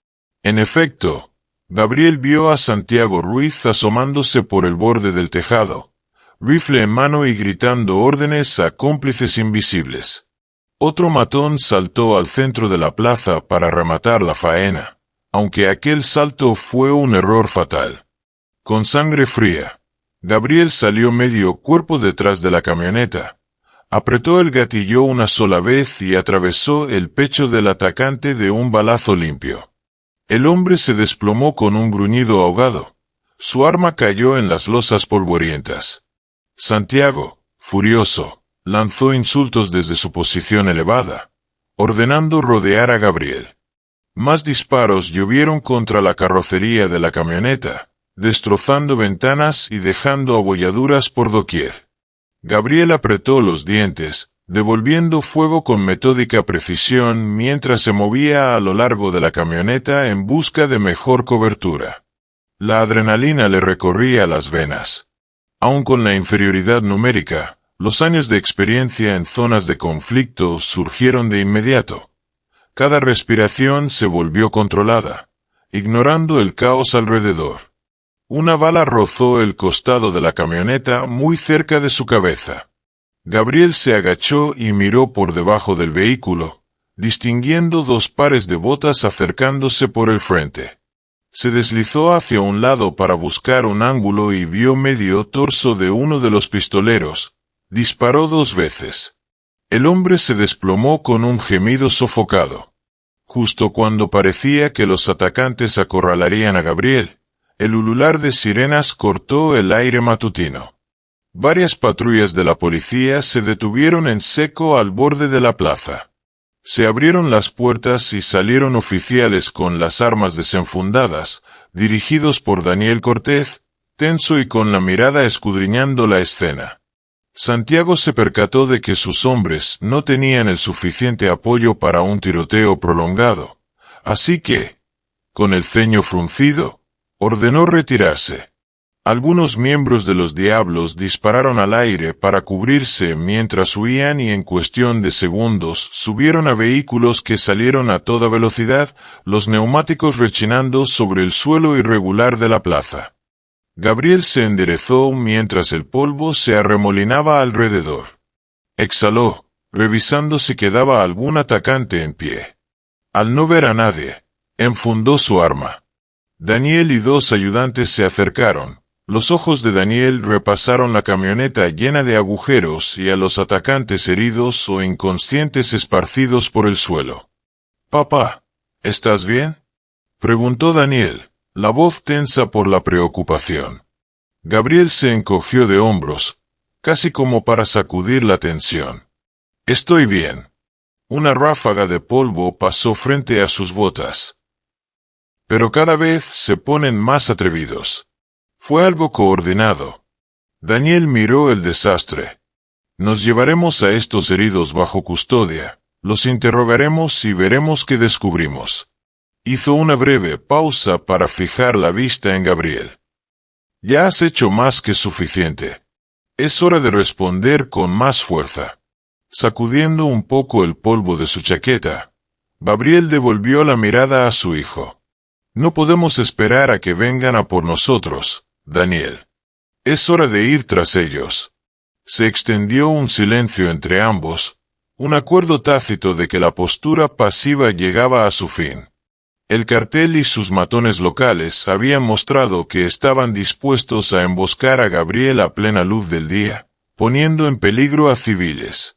En efecto, Gabriel vio a Santiago Ruiz asomándose por el borde del tejado, rifle en mano y gritando órdenes a cómplices invisibles. Otro matón saltó al centro de la plaza para rematar la faena, aunque aquel salto fue un error fatal. Con sangre fría, Gabriel salió medio cuerpo detrás de la camioneta, apretó el gatillo una sola vez y atravesó el pecho del atacante de un balazo limpio. El hombre se desplomó con un gruñido ahogado. Su arma cayó en las losas polvorientas. Santiago, furioso, lanzó insultos desde su posición elevada, ordenando rodear a Gabriel. Más disparos llovieron contra la carrocería de la camioneta, destrozando ventanas y dejando abolladuras por doquier. Gabriel apretó los dientes, devolviendo fuego con metódica precisión mientras se movía a lo largo de la camioneta en busca de mejor cobertura. La adrenalina le recorría las venas. Aun con la inferioridad numérica, los años de experiencia en zonas de conflicto surgieron de inmediato. Cada respiración se volvió controlada, ignorando el caos alrededor. Una bala rozó el costado de la camioneta muy cerca de su cabeza. Gabriel se agachó y miró por debajo del vehículo, distinguiendo dos pares de botas acercándose por el frente. Se deslizó hacia un lado para buscar un ángulo y vio medio torso de uno de los pistoleros. Disparó 2 veces. El hombre se desplomó con un gemido sofocado. Justo cuando parecía que los atacantes acorralarían a Gabriel, el ulular de sirenas cortó el aire matutino. Varias patrullas de la policía se detuvieron en seco al borde de la plaza. Se abrieron las puertas y salieron oficiales con las armas desenfundadas, dirigidos por Daniel Cortez, tenso y con la mirada escudriñando la escena. Santiago se percató de que sus hombres no tenían el suficiente apoyo para un tiroteo prolongado, así que, con el ceño fruncido, ordenó retirarse. Algunos miembros de los Diablos dispararon al aire para cubrirse mientras huían y en cuestión de segundos subieron a vehículos que salieron a toda velocidad, los neumáticos rechinando sobre el suelo irregular de la plaza. Gabriel se enderezó mientras el polvo se arremolinaba alrededor. Exhaló, revisando si quedaba algún atacante en pie. Al no ver a nadie, enfundó su arma. Daniel y dos ayudantes se acercaron. Los ojos de Daniel repasaron la camioneta llena de agujeros y a los atacantes heridos o inconscientes esparcidos por el suelo. «Papá, ¿estás bien?», preguntó Daniel, la voz tensa por la preocupación. Gabriel se encogió de hombros, casi como para sacudir la tensión. «Estoy bien». Una ráfaga de polvo pasó frente a sus botas. «Pero cada vez se ponen más atrevidos». Fue algo coordinado. Daniel miró el desastre. «Nos llevaremos a estos heridos bajo custodia, los interrogaremos y veremos qué descubrimos». Hizo una breve pausa para fijar la vista en Gabriel. «Ya has hecho más que suficiente. Es hora de responder con más fuerza». Sacudiendo un poco el polvo de su chaqueta, Gabriel devolvió la mirada a su hijo. «No podemos esperar a que vengan a por nosotros, Daniel. Es hora de ir tras ellos». Se extendió un silencio entre ambos, un acuerdo tácito de que la postura pasiva llegaba a su fin. El cartel y sus matones locales habían mostrado que estaban dispuestos a emboscar a Gabriel a plena luz del día, poniendo en peligro a civiles.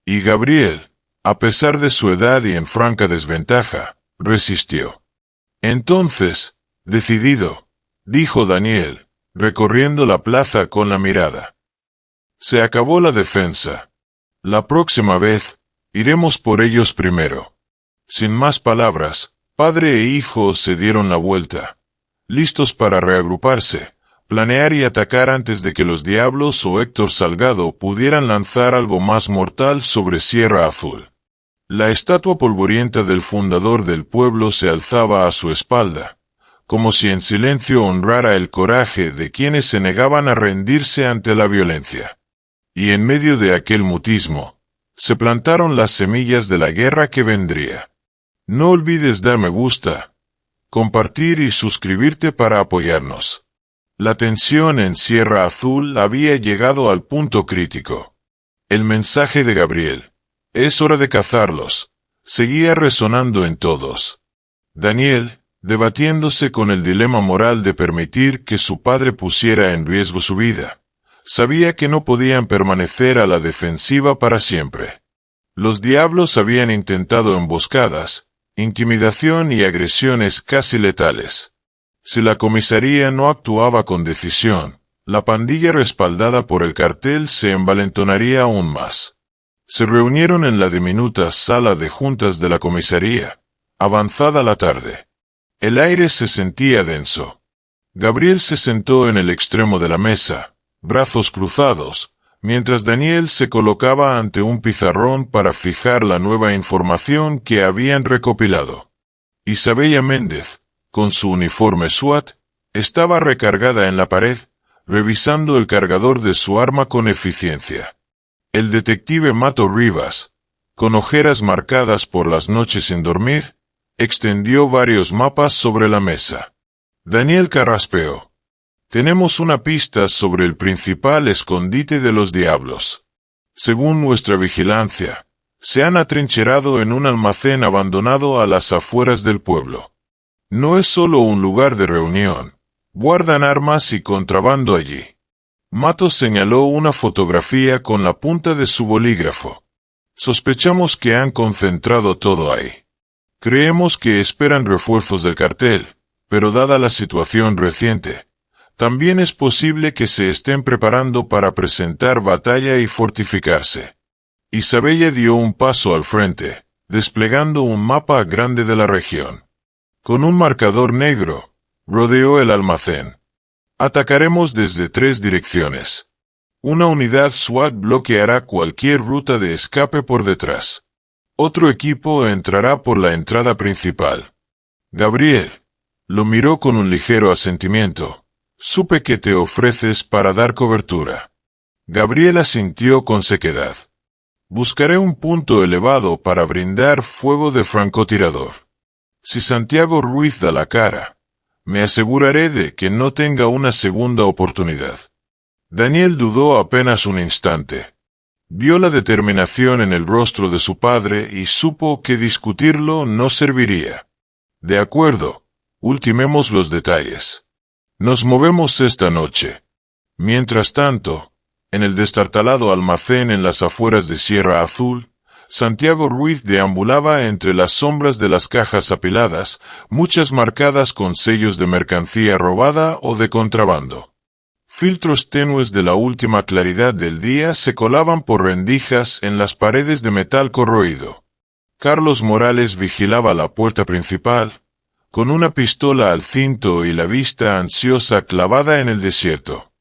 Y Gabriel, a pesar de su edad y en franca desventaja, resistió. «Entonces, decidido», dijo Daniel, recorriendo la plaza con la mirada. «Se acabó la defensa. La próxima vez, iremos por ellos primero». Sin más palabras, padre e hijo se dieron la vuelta, listos para reagruparse, planear y atacar antes de que los Diablos o Héctor Salgado pudieran lanzar algo más mortal sobre Sierra Azul. La estatua polvorienta del fundador del pueblo se alzaba a su espalda, como si en silencio honrara el coraje de quienes se negaban a rendirse ante la violencia. Y en medio de aquel mutismo, se plantaron las semillas de la guerra que vendría. No olvides dar me gusta, compartir y suscribirte para apoyarnos. La tensión en Sierra Azul había llegado al punto crítico. El mensaje de Gabriel, «Es hora de cazarlos», seguía resonando en todos. Daniel, debatiéndose con el dilema moral de permitir que su padre pusiera en riesgo su vida, sabía que no podían permanecer a la defensiva para siempre. Los Diablos habían intentado emboscadas, intimidación y agresiones casi letales. Si la comisaría no actuaba con decisión, la pandilla respaldada por el cartel se envalentonaría aún más. Se reunieron en la diminuta sala de juntas de la comisaría, avanzada la tarde. El aire se sentía denso. Gabriel se sentó en el extremo de la mesa, brazos cruzados, mientras Daniel se colocaba ante un pizarrón para fijar la nueva información que habían recopilado. Isabella Méndez, con su uniforme SWAT, estaba recargada en la pared, revisando el cargador de su arma con eficiencia. El detective Mato Rivas, con ojeras marcadas por las noches sin dormir, extendió varios mapas sobre la mesa. Daniel carraspeó. «Tenemos una pista sobre el principal escondite de los Diablos. Según nuestra vigilancia, se han atrincherado en un almacén abandonado a las afueras del pueblo. No es solo un lugar de reunión, guardan armas y contrabando allí». Matos señaló una fotografía con la punta de su bolígrafo. «Sospechamos que han concentrado todo ahí. Creemos que esperan refuerzos del cartel, pero dada la situación reciente, también es posible que se estén preparando para presentar batalla y fortificarse». Isabella dio un paso al frente, desplegando un mapa grande de la región. Con un marcador negro, rodeó el almacén. Atacaremos desde 3 direcciones. Una unidad SWAT bloqueará cualquier ruta de escape por detrás. Otro equipo entrará por la entrada principal. Gabriel, lo miró con un ligero asentimiento. Supe que te ofreces para dar cobertura. Gabriel asintió con sequedad. Buscaré un punto elevado para brindar fuego de francotirador. Si Santiago Ruiz da la cara, me aseguraré de que no tenga una segunda oportunidad. Daniel dudó apenas un instante. Vio la determinación en el rostro de su padre y supo que discutirlo no serviría. De acuerdo, ultimemos los detalles. Nos movemos esta noche. Mientras tanto, en el destartalado almacén en las afueras de Sierra Azul, Santiago Ruiz deambulaba entre las sombras de las cajas apiladas, muchas marcadas con sellos de mercancía robada o de contrabando. Filtros tenues de la última claridad del día se colaban por rendijas en las paredes de metal corroído. Carlos Morales vigilaba la puerta principal, con una pistola al cinto y la vista ansiosa clavada en el desierto.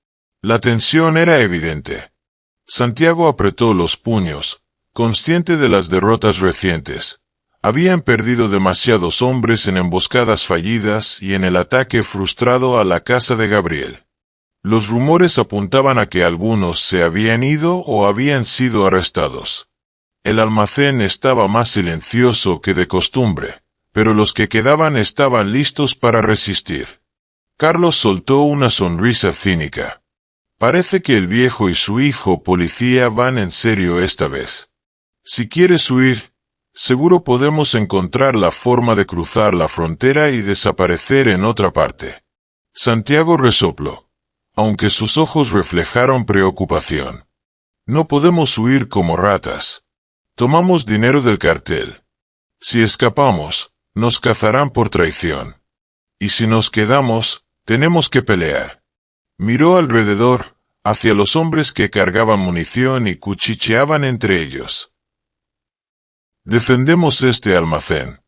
La tensión era evidente. Santiago apretó los puños, consciente de las derrotas recientes. Habían perdido demasiados hombres en emboscadas fallidas y en el ataque frustrado a la casa de Gabriel. Los rumores apuntaban a que algunos se habían ido o habían sido arrestados. El almacén estaba más silencioso que de costumbre, pero los que quedaban estaban listos para resistir. Carlos soltó una sonrisa cínica. Parece que el viejo y su hijo policía van en serio esta vez. Si quieres huir, seguro podemos encontrar la forma de cruzar la frontera y desaparecer en otra parte. Santiago resopló, aunque sus ojos reflejaron preocupación. No podemos huir como ratas. Tomamos dinero del cartel. Si escapamos, nos cazarán por traición. Y si nos quedamos, tenemos que pelear. Miró alrededor, hacia los hombres que cargaban munición y cuchicheaban entre ellos. Defendemos este almacén.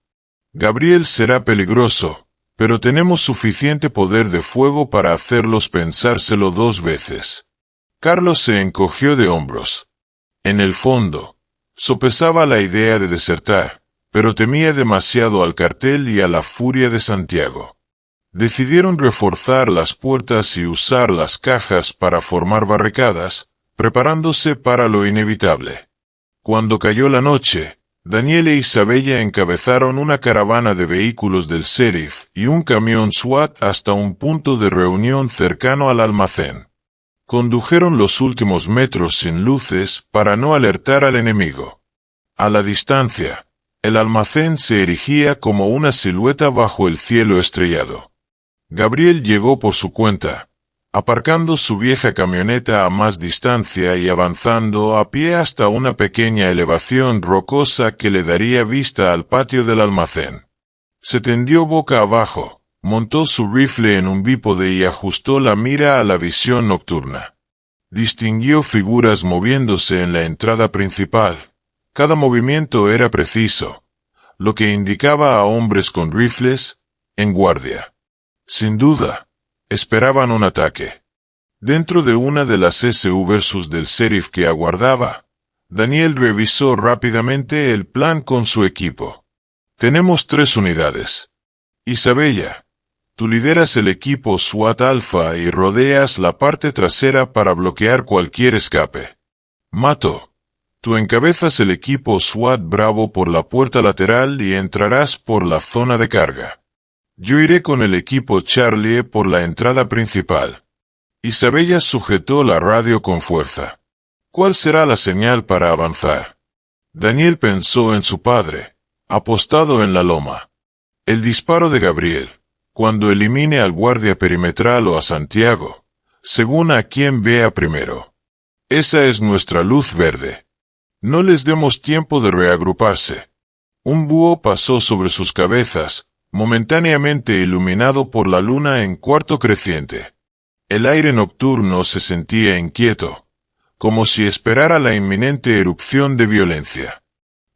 Gabriel será peligroso, pero tenemos suficiente poder de fuego para hacerlos pensárselo 2 veces. Carlos se encogió de hombros. En el fondo, sopesaba la idea de desertar, pero temía demasiado al cartel y a la furia de Santiago. Decidieron reforzar las puertas y usar las cajas para formar barricadas, preparándose para lo inevitable. Cuando cayó la noche, Daniel e Isabella encabezaron una caravana de vehículos del sheriff y un camión SWAT hasta un punto de reunión cercano al almacén. Condujeron los últimos metros sin luces para no alertar al enemigo. A la distancia, el almacén se erigía como una silueta bajo el cielo estrellado. Gabriel llegó por su cuenta, aparcando su vieja camioneta a más distancia y avanzando a pie hasta una pequeña elevación rocosa que le daría vista al patio del almacén. Se tendió boca abajo, montó su rifle en un bípode y ajustó la mira a la visión nocturna. Distinguió figuras moviéndose en la entrada principal. Cada movimiento era preciso, lo que indicaba a hombres con rifles, en guardia. Sin duda, esperaban un ataque. Dentro de una de las SUVs del sheriff que aguardaba, Daniel revisó rápidamente el plan con su equipo. Tenemos 3 unidades. Isabella, tú lideras el equipo SWAT Alpha y rodeas la parte trasera para bloquear cualquier escape. Mato, tú encabezas el equipo SWAT Bravo por la puerta lateral y entrarás por la zona de carga. Yo iré con el equipo Charlie por la entrada principal. Isabella sujetó la radio con fuerza. ¿Cuál será la señal para avanzar? Daniel pensó en su padre, apostado en la loma. El disparo de Gabriel, cuando elimine al guardia perimetral o a Santiago, según a quien vea primero. Esa es nuestra luz verde. No les demos tiempo de reagruparse. Un búho pasó sobre sus cabezas, momentáneamente iluminado por la luna en cuarto creciente. El aire nocturno se sentía inquieto, como si esperara la inminente erupción de violencia.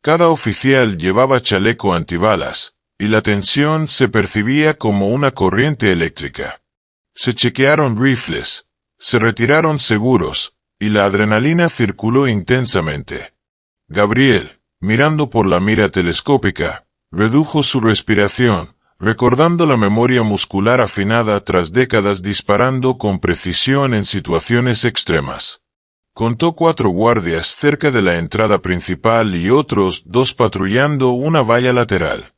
Cada oficial llevaba chaleco antibalas, y la tensión se percibía como una corriente eléctrica. Se chequearon rifles, se retiraron seguros, y la adrenalina circuló intensamente. Gabriel, mirando por la mira telescópica, redujo su respiración, recordando la memoria muscular afinada tras décadas disparando con precisión en situaciones extremas. Contó 4 guardias cerca de la entrada principal y otros 2 patrullando una valla lateral.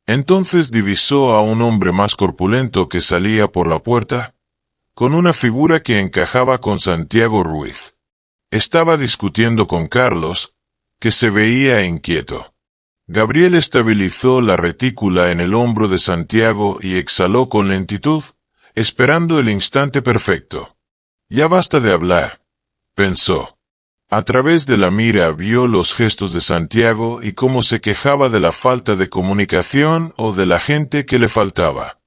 Entonces divisó a un hombre más corpulento que salía por la puerta, con una figura que encajaba con Santiago Ruiz. Estaba discutiendo con Carlos, que se veía inquieto. Gabriel estabilizó la retícula en el hombro de Santiago y exhaló con lentitud, esperando el instante perfecto. Ya basta de hablar, pensó. A través de la mira vio los gestos de Santiago y cómo se quejaba de la falta de comunicación o de la gente que le faltaba.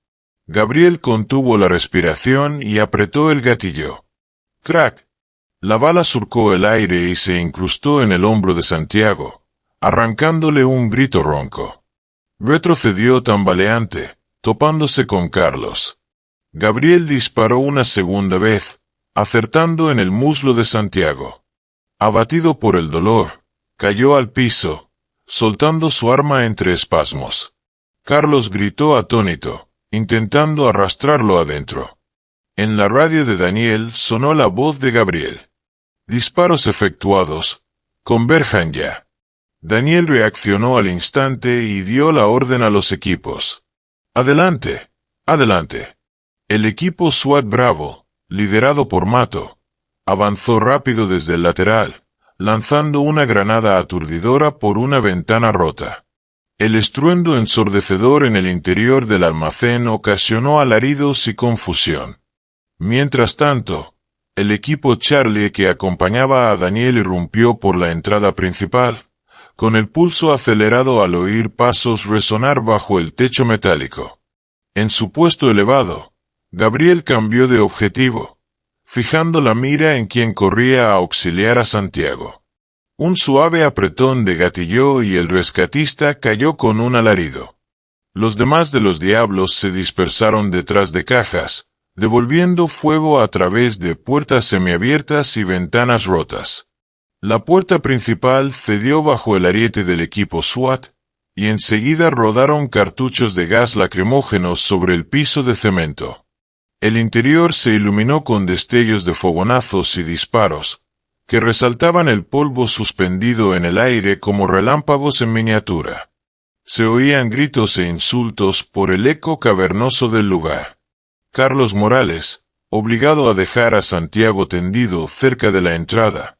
Gabriel contuvo la respiración y apretó el gatillo. ¡Crack! La bala surcó el aire y se incrustó en el hombro de Santiago, arrancándole un grito ronco. Retrocedió tambaleante, topándose con Carlos. Gabriel disparó una segunda vez, acertando en el muslo de Santiago. Abatido por el dolor, cayó al piso, soltando su arma entre espasmos. Carlos gritó atónito, intentando arrastrarlo adentro. En la radio de Daniel sonó la voz de Gabriel. Disparos efectuados. Converjan ya. Daniel reaccionó al instante y dio la orden a los equipos. Adelante, adelante. El equipo SWAT Bravo, liderado por Mato, avanzó rápido desde el lateral, lanzando una granada aturdidora por una ventana rota. El estruendo ensordecedor en el interior del almacén ocasionó alaridos y confusión. Mientras tanto, el equipo Charlie que acompañaba a Daniel irrumpió por la entrada principal, con el pulso acelerado al oír pasos resonar bajo el techo metálico. En su puesto elevado, Gabriel cambió de objetivo, fijando la mira en quien corría a auxiliar a Santiago. Un suave apretón de gatillo y el rescatista cayó con un alarido. Los demás de los diablos se dispersaron detrás de cajas, devolviendo fuego a través de puertas semiabiertas y ventanas rotas. La puerta principal cedió bajo el ariete del equipo SWAT, y enseguida rodaron cartuchos de gas lacrimógeno sobre el piso de cemento. El interior se iluminó con destellos de fogonazos y disparos, que resaltaban el polvo suspendido en el aire como relámpagos en miniatura. Se oían gritos e insultos por el eco cavernoso del lugar. Carlos Morales, obligado a dejar a Santiago tendido cerca de la entrada,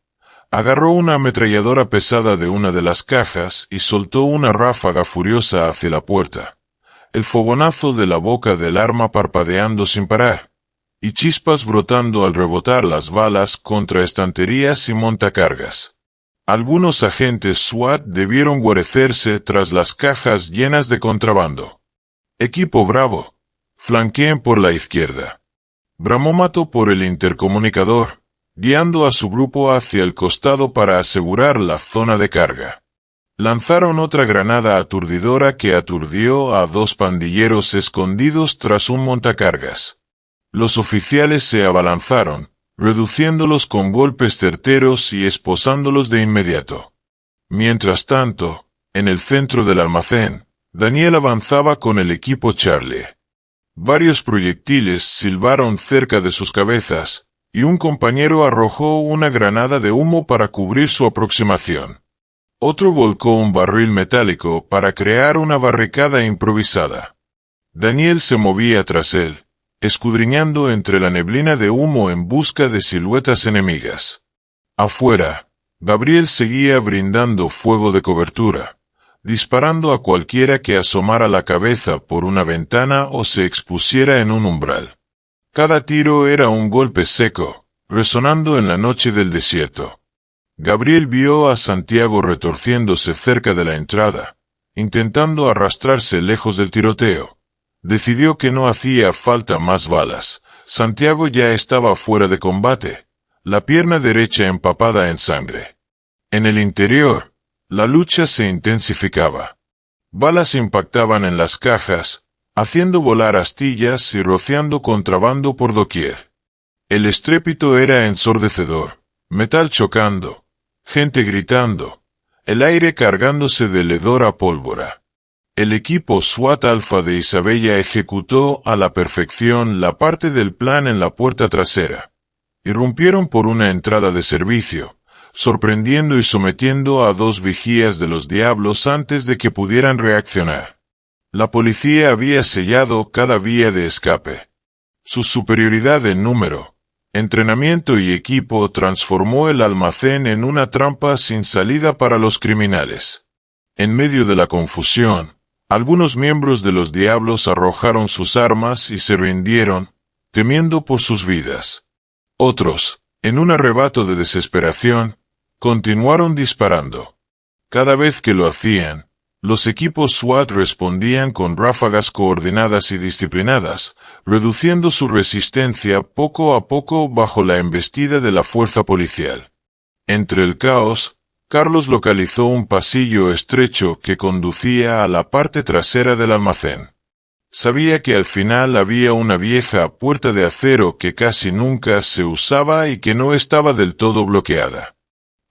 agarró una ametralladora pesada de una de las cajas y soltó una ráfaga furiosa hacia la puerta. El fogonazo de la boca del arma parpadeando sin parar, y chispas brotando al rebotar las balas contra estanterías y montacargas. Algunos agentes SWAT debieron guarecerse tras las cajas llenas de contrabando. Equipo Bravo, flanqueen por la izquierda. Bramó Mato por el intercomunicador, guiando a su grupo hacia el costado para asegurar la zona de carga. Lanzaron otra granada aturdidora que aturdió a 2 pandilleros escondidos tras un montacargas. Los oficiales se abalanzaron, reduciéndolos con golpes certeros y esposándolos de inmediato. Mientras tanto, en el centro del almacén, Daniel avanzaba con el equipo Charlie. Varios proyectiles silbaron cerca de sus cabezas, y un compañero arrojó una granada de humo para cubrir su aproximación. Otro volcó un barril metálico para crear una barricada improvisada. Daniel se movía tras él, escudriñando entre la neblina de humo en busca de siluetas enemigas. Afuera, Gabriel seguía brindando fuego de cobertura, disparando a cualquiera que asomara la cabeza por una ventana o se expusiera en un umbral. Cada tiro era un golpe seco, resonando en la noche del desierto. Gabriel vio a Santiago retorciéndose cerca de la entrada, intentando arrastrarse lejos del tiroteo. Decidió que no hacía falta más balas. Santiago ya estaba fuera de combate, la pierna derecha empapada en sangre. En el interior, La lucha se intensificaba. Balas impactaban en las cajas, haciendo volar astillas y rociando contrabando por doquier. El estrépito era ensordecedor, metal chocando, gente gritando, el aire cargándose de hedor a pólvora. El equipo SWAT Alfa de Isabella ejecutó a la perfección la parte del plan en la puerta trasera. Irrumpieron por una entrada de servicio, sorprendiendo y sometiendo a 2 vigías de los diablos antes de que pudieran reaccionar. La policía había sellado cada vía de escape. Su superioridad en número, entrenamiento y equipo transformó el almacén en una trampa sin salida para los criminales. En medio de la confusión, algunos miembros de los diablos arrojaron sus armas y se rindieron, temiendo por sus vidas. Otros, en un arrebato de desesperación, continuaron disparando. Cada vez que lo hacían, los equipos SWAT respondían con ráfagas coordinadas y disciplinadas, reduciendo su resistencia poco a poco bajo la embestida de la fuerza policial. Entre el caos, Carlos localizó un pasillo estrecho que conducía a la parte trasera del almacén. Sabía que al final había una vieja puerta de acero que casi nunca se usaba y que no estaba del todo bloqueada.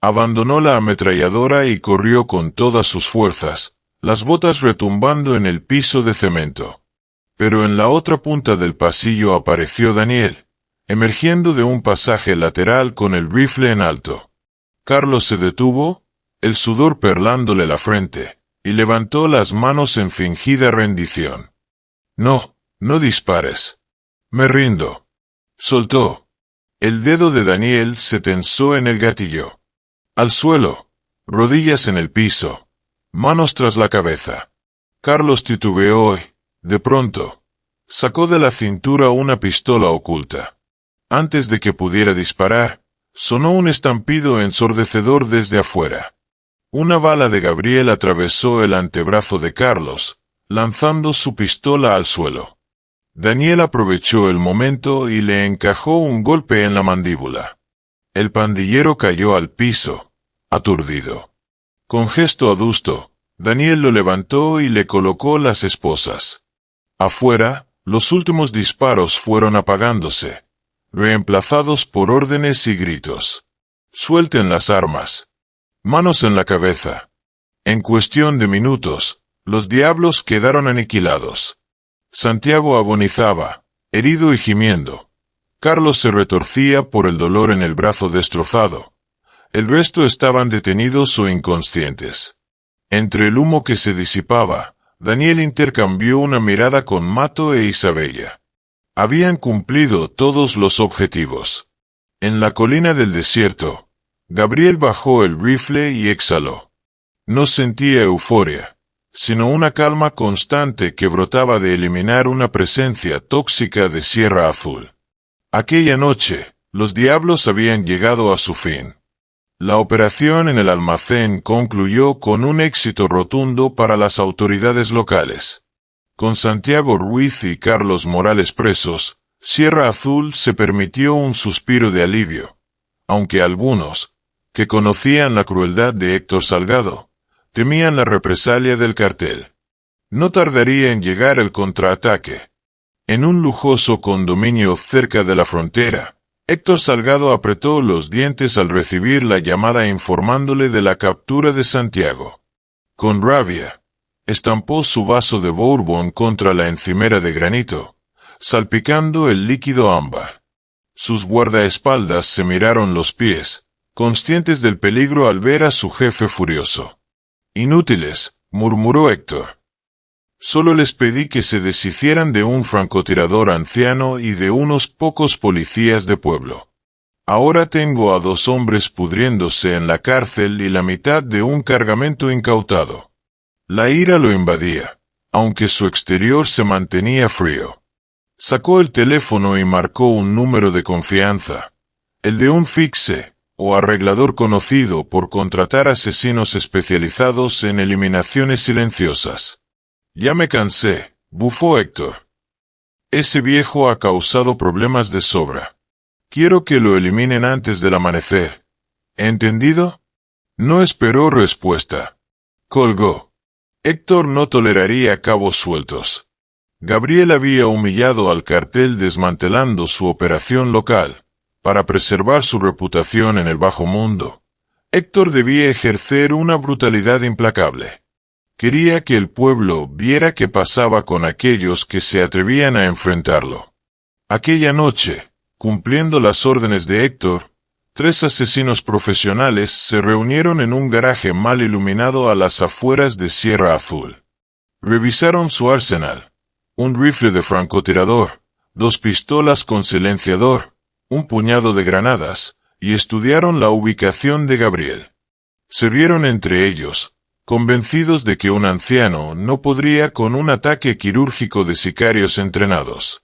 Abandonó la ametralladora y corrió con todas sus fuerzas, las botas retumbando en el piso de cemento. Pero en la otra punta del pasillo apareció Daniel, emergiendo de un pasaje lateral con el rifle en alto. Carlos se detuvo, el sudor perlándole la frente, y levantó las manos en fingida rendición. No, no dispares. Me rindo. Soltó. El dedo de Daniel se tensó en el gatillo. Al suelo, rodillas en el piso, manos tras la cabeza. Carlos titubeó y, de pronto, sacó de la cintura una pistola oculta. Antes de que pudiera disparar, sonó un estampido ensordecedor desde afuera. Una bala de Gabriel atravesó el antebrazo de Carlos, lanzando su pistola al suelo. Daniel aprovechó el momento y le encajó un golpe en la mandíbula. El pandillero cayó al piso, aturdido. Con gesto adusto, Daniel lo levantó y le colocó las esposas. Afuera, los últimos disparos fueron apagándose, reemplazados por órdenes y gritos. Suelten las armas. Manos en la cabeza. En cuestión de minutos, los diablos quedaron aniquilados. Santiago agonizaba, herido y gimiendo. Carlos se retorcía por el dolor en el brazo destrozado. El resto estaban detenidos o inconscientes. Entre el humo que se disipaba, Daniel intercambió una mirada con Mato e Isabella. Habían cumplido todos los objetivos. En la colina del desierto, Gabriel bajó el rifle y exhaló. No sentía euforia, sino una calma constante que brotaba de eliminar una presencia tóxica de Sierra Azul. Aquella noche, los diablos habían llegado a su fin. La operación en el almacén concluyó con un éxito rotundo para las autoridades locales. Con Santiago Ruiz y Carlos Morales presos, Sierra Azul se permitió un suspiro de alivio, aunque algunos, que conocían la crueldad de Héctor Salgado, temían la represalia del cartel. No tardaría en llegar el contraataque. En un lujoso condominio cerca de la frontera, Héctor Salgado apretó los dientes al recibir la llamada informándole de la captura de Santiago. Con rabia, estampó su vaso de bourbon contra la encimera de granito, salpicando el líquido ámbar. Sus guardaespaldas se miraron los pies, conscientes del peligro al ver a su jefe furioso. Inútiles, murmuró Héctor. Solo les pedí que se deshicieran de un francotirador anciano y de unos pocos policías de pueblo. Ahora tengo a 2 hombres pudriéndose en la cárcel y la mitad de un cargamento incautado. La ira lo invadía, aunque su exterior se mantenía frío. Sacó el teléfono y marcó un número de confianza, el de un fixe, o arreglador conocido por contratar asesinos especializados en eliminaciones silenciosas. Ya me cansé, bufó Héctor. Ese viejo ha causado problemas de sobra. Quiero que lo eliminen antes del amanecer. ¿Entendido? No esperó respuesta. Colgó. Héctor no toleraría cabos sueltos. Gabriel había humillado al cartel desmantelando su operación local, para preservar su reputación en el bajo mundo. Héctor debía ejercer una brutalidad implacable. Quería que el pueblo viera qué pasaba con aquellos que se atrevían a enfrentarlo. Aquella noche, cumpliendo las órdenes de Héctor, 3 asesinos profesionales se reunieron en un garaje mal iluminado a las afueras de Sierra Azul. Revisaron su arsenal. Un rifle de francotirador, 2 pistolas con silenciador, un puñado de granadas, y estudiaron la ubicación de Gabriel. Se rieron entre ellos, convencidos de que un anciano no podría con un ataque quirúrgico de sicarios entrenados.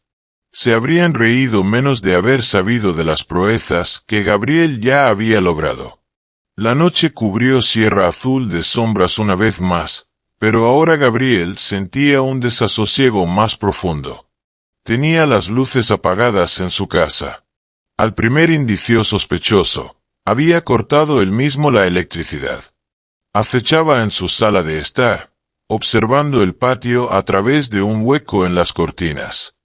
Se habrían reído menos de haber sabido de las proezas que Gabriel ya había logrado. La noche cubrió Sierra Azul de sombras una vez más, pero ahora Gabriel sentía un desasosiego más profundo. Tenía las luces apagadas en su casa. Al primer indicio sospechoso, había cortado él mismo la electricidad. Acechaba en su sala de estar, observando el patio a través de un hueco en las cortinas.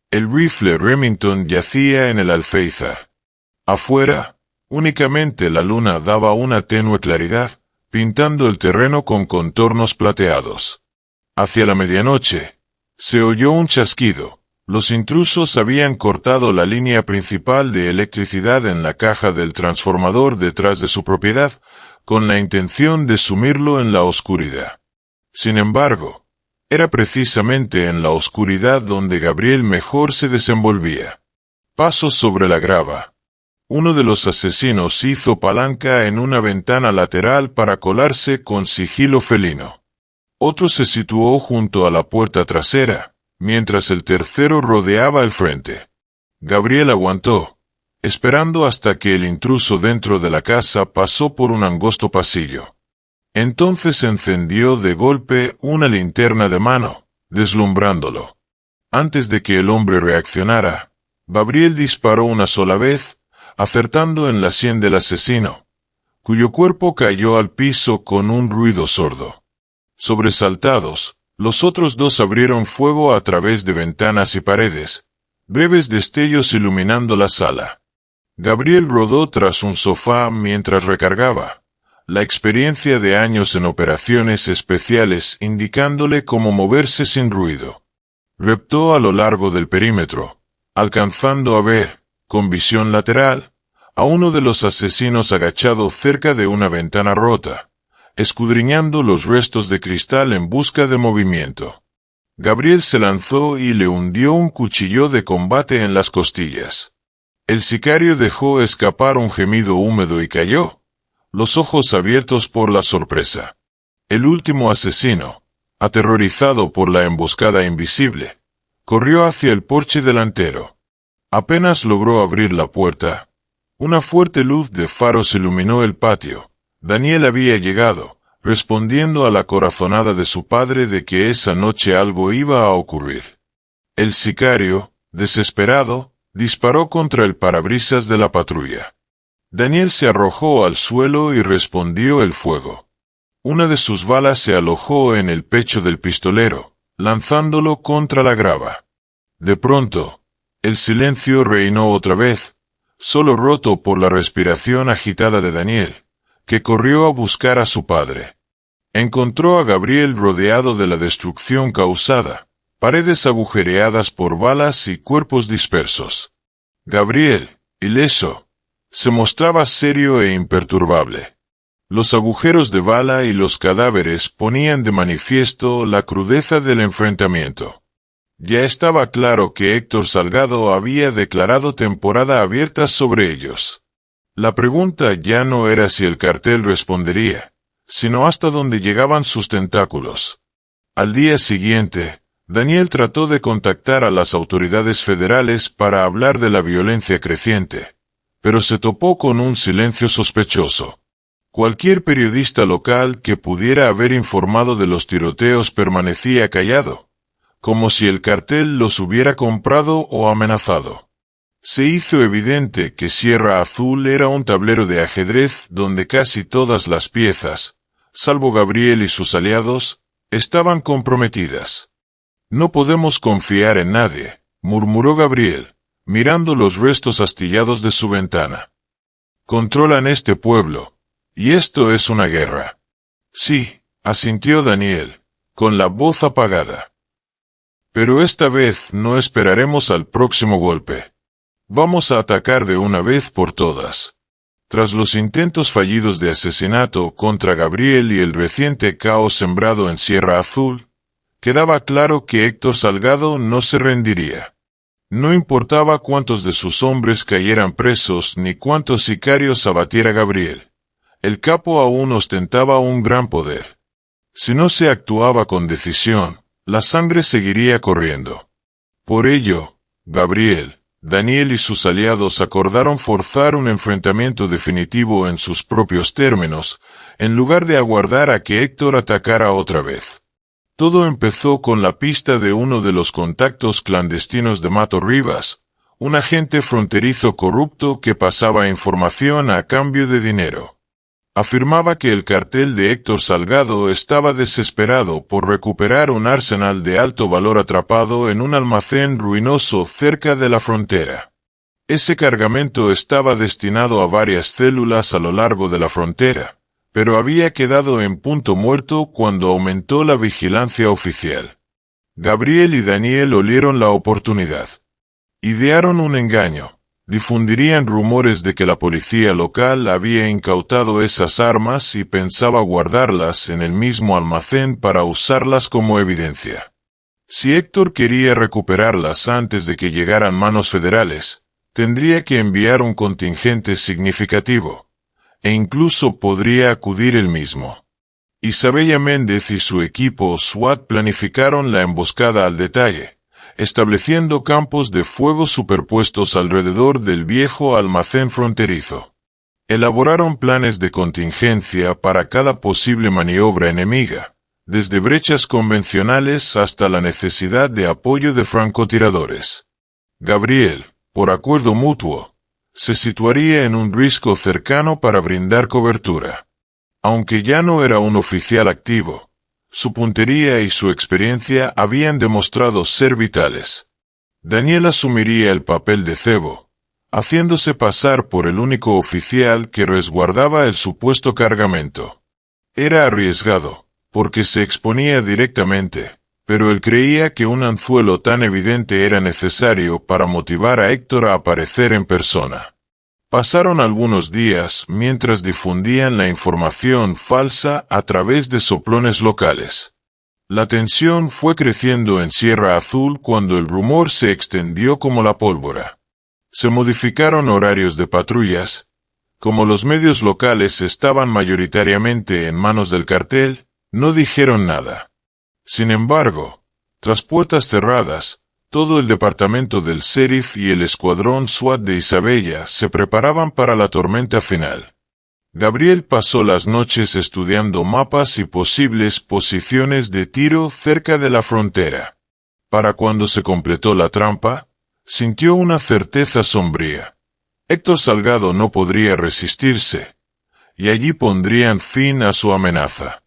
El rifle Remington yacía en el alféizar. Afuera, únicamente la luna daba una tenue claridad, pintando el terreno con contornos plateados. Hacia la medianoche, se oyó un chasquido. Los intrusos habían cortado la línea principal de electricidad en la caja del transformador detrás de su propiedad, con la intención de sumirlo en la oscuridad. Sin embargo, era precisamente en la oscuridad donde Gabriel mejor se desenvolvía. Pasos sobre la grava. Uno de los asesinos hizo palanca en una ventana lateral para colarse con sigilo felino. Otro se situó junto a la puerta trasera, mientras el tercero rodeaba el frente. Gabriel aguantó, esperando hasta que el intruso dentro de la casa pasó por un angosto pasillo. Entonces encendió de golpe una linterna de mano, deslumbrándolo. Antes de que el hombre reaccionara, Gabriel disparó una sola vez, acertando en la sien del asesino, cuyo cuerpo cayó al piso con un ruido sordo. Sobresaltados, los otros 2 abrieron fuego a través de ventanas y paredes, breves destellos iluminando la sala. Gabriel rodó tras un sofá mientras recargaba, la experiencia de años en operaciones especiales indicándole cómo moverse sin ruido. Reptó a lo largo del perímetro, alcanzando a ver, con visión lateral, a uno de los asesinos agachado cerca de una ventana rota, escudriñando los restos de cristal en busca de movimiento. Gabriel se lanzó y le hundió un cuchillo de combate en las costillas. El sicario dejó escapar un gemido húmedo y cayó, los ojos abiertos por la sorpresa. El último asesino, aterrorizado por la emboscada invisible, corrió hacia el porche delantero. Apenas logró abrir la puerta. Una fuerte luz de faros iluminó el patio. Daniel había llegado, respondiendo a la corazonada de su padre de que esa noche algo iba a ocurrir. El sicario, desesperado, disparó contra el parabrisas de la patrulla. Daniel se arrojó al suelo y respondió el fuego. Una de sus balas se alojó en el pecho del pistolero, lanzándolo contra la grava. De pronto, el silencio reinó otra vez, solo roto por la respiración agitada de Daniel, que corrió a buscar a su padre. Encontró a Gabriel rodeado de la destrucción causada, paredes agujereadas por balas y cuerpos dispersos. Gabriel, ileso, se mostraba serio e imperturbable. Los agujeros de bala y los cadáveres ponían de manifiesto la crudeza del enfrentamiento. Ya estaba claro que Héctor Salgado había declarado temporada abierta sobre ellos. La pregunta ya no era si el cartel respondería, sino hasta dónde llegaban sus tentáculos. Al día siguiente, Daniel trató de contactar a las autoridades federales para hablar de la violencia creciente, pero se topó con un silencio sospechoso. Cualquier periodista local que pudiera haber informado de los tiroteos permanecía callado, como si el cartel los hubiera comprado o amenazado. Se hizo evidente que Sierra Azul era un tablero de ajedrez donde casi todas las piezas, salvo Gabriel y sus aliados, estaban comprometidas. No podemos confiar en nadie, murmuró Gabriel, mirando los restos astillados de su ventana. Controlan este pueblo, y esto es una guerra. Sí, asintió Daniel, con la voz apagada. Pero esta vez no esperaremos al próximo golpe. Vamos a atacar de una vez por todas. Tras los intentos fallidos de asesinato contra Gabriel y el reciente caos sembrado en Sierra Azul, quedaba claro que Héctor Salgado no se rendiría. No importaba cuántos de sus hombres cayeran presos ni cuántos sicarios abatiera Gabriel. El capo aún ostentaba un gran poder. Si no se actuaba con decisión, la sangre seguiría corriendo. Por ello, Gabriel, Daniel y sus aliados acordaron forzar un enfrentamiento definitivo en sus propios términos, en lugar de aguardar a que Héctor atacara otra vez. Todo empezó con la pista de uno de los contactos clandestinos de Mato Rivas, un agente fronterizo corrupto que pasaba información a cambio de dinero. Afirmaba que el cartel de Héctor Salgado estaba desesperado por recuperar un arsenal de alto valor atrapado en un almacén ruinoso cerca de la frontera. Ese cargamento estaba destinado a varias células a lo largo de la frontera, pero había quedado en punto muerto cuando aumentó la vigilancia oficial. Gabriel y Daniel olieron la oportunidad. Idearon un engaño. Difundirían rumores de que la policía local había incautado esas armas y pensaba guardarlas en el mismo almacén para usarlas como evidencia. Si Héctor quería recuperarlas antes de que llegaran manos federales, tendría que enviar un contingente significativo, e incluso podría acudir él mismo. Isabella Méndez y su equipo SWAT planificaron la emboscada al detalle, estableciendo campos de fuego superpuestos alrededor del viejo almacén fronterizo. Elaboraron planes de contingencia para cada posible maniobra enemiga, desde brechas convencionales hasta la necesidad de apoyo de francotiradores. Gabriel, por acuerdo mutuo, se situaría en un risco cercano para brindar cobertura. Aunque ya no era un oficial activo, su puntería y su experiencia habían demostrado ser vitales. Daniel asumiría el papel de cebo, haciéndose pasar por el único oficial que resguardaba el supuesto cargamento. Era arriesgado, porque se exponía directamente, pero él creía que un anzuelo tan evidente era necesario para motivar a Héctor a aparecer en persona. Pasaron algunos días mientras difundían la información falsa a través de soplones locales. La tensión fue creciendo en Sierra Azul cuando el rumor se extendió como la pólvora. Se modificaron horarios de patrullas. Como los medios locales estaban mayoritariamente en manos del cartel, no dijeron nada. Sin embargo, tras puertas cerradas, todo el departamento del sheriff y el escuadrón SWAT de Isabella se preparaban para la tormenta final. Gabriel pasó las noches estudiando mapas y posibles posiciones de tiro cerca de la frontera. Para cuando se completó la trampa, sintió una certeza sombría. Héctor Salgado no podría resistirse, y allí pondrían fin a su amenaza.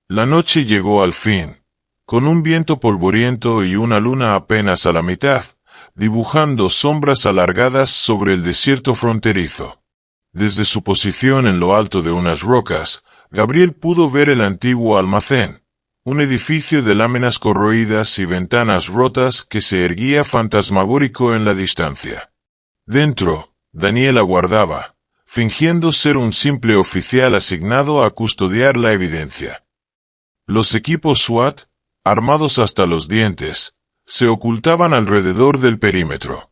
La noche llegó al fin, con un viento polvoriento y una luna apenas a la mitad, dibujando sombras alargadas sobre el desierto fronterizo. Desde su posición en lo alto de unas rocas, Gabriel pudo ver el antiguo almacén, un edificio de láminas corroídas y ventanas rotas que se erguía fantasmagórico en la distancia. Dentro, Daniel aguardaba, fingiendo ser un simple oficial asignado a custodiar la evidencia. Los equipos SWAT, armados hasta los dientes, se ocultaban alrededor del perímetro.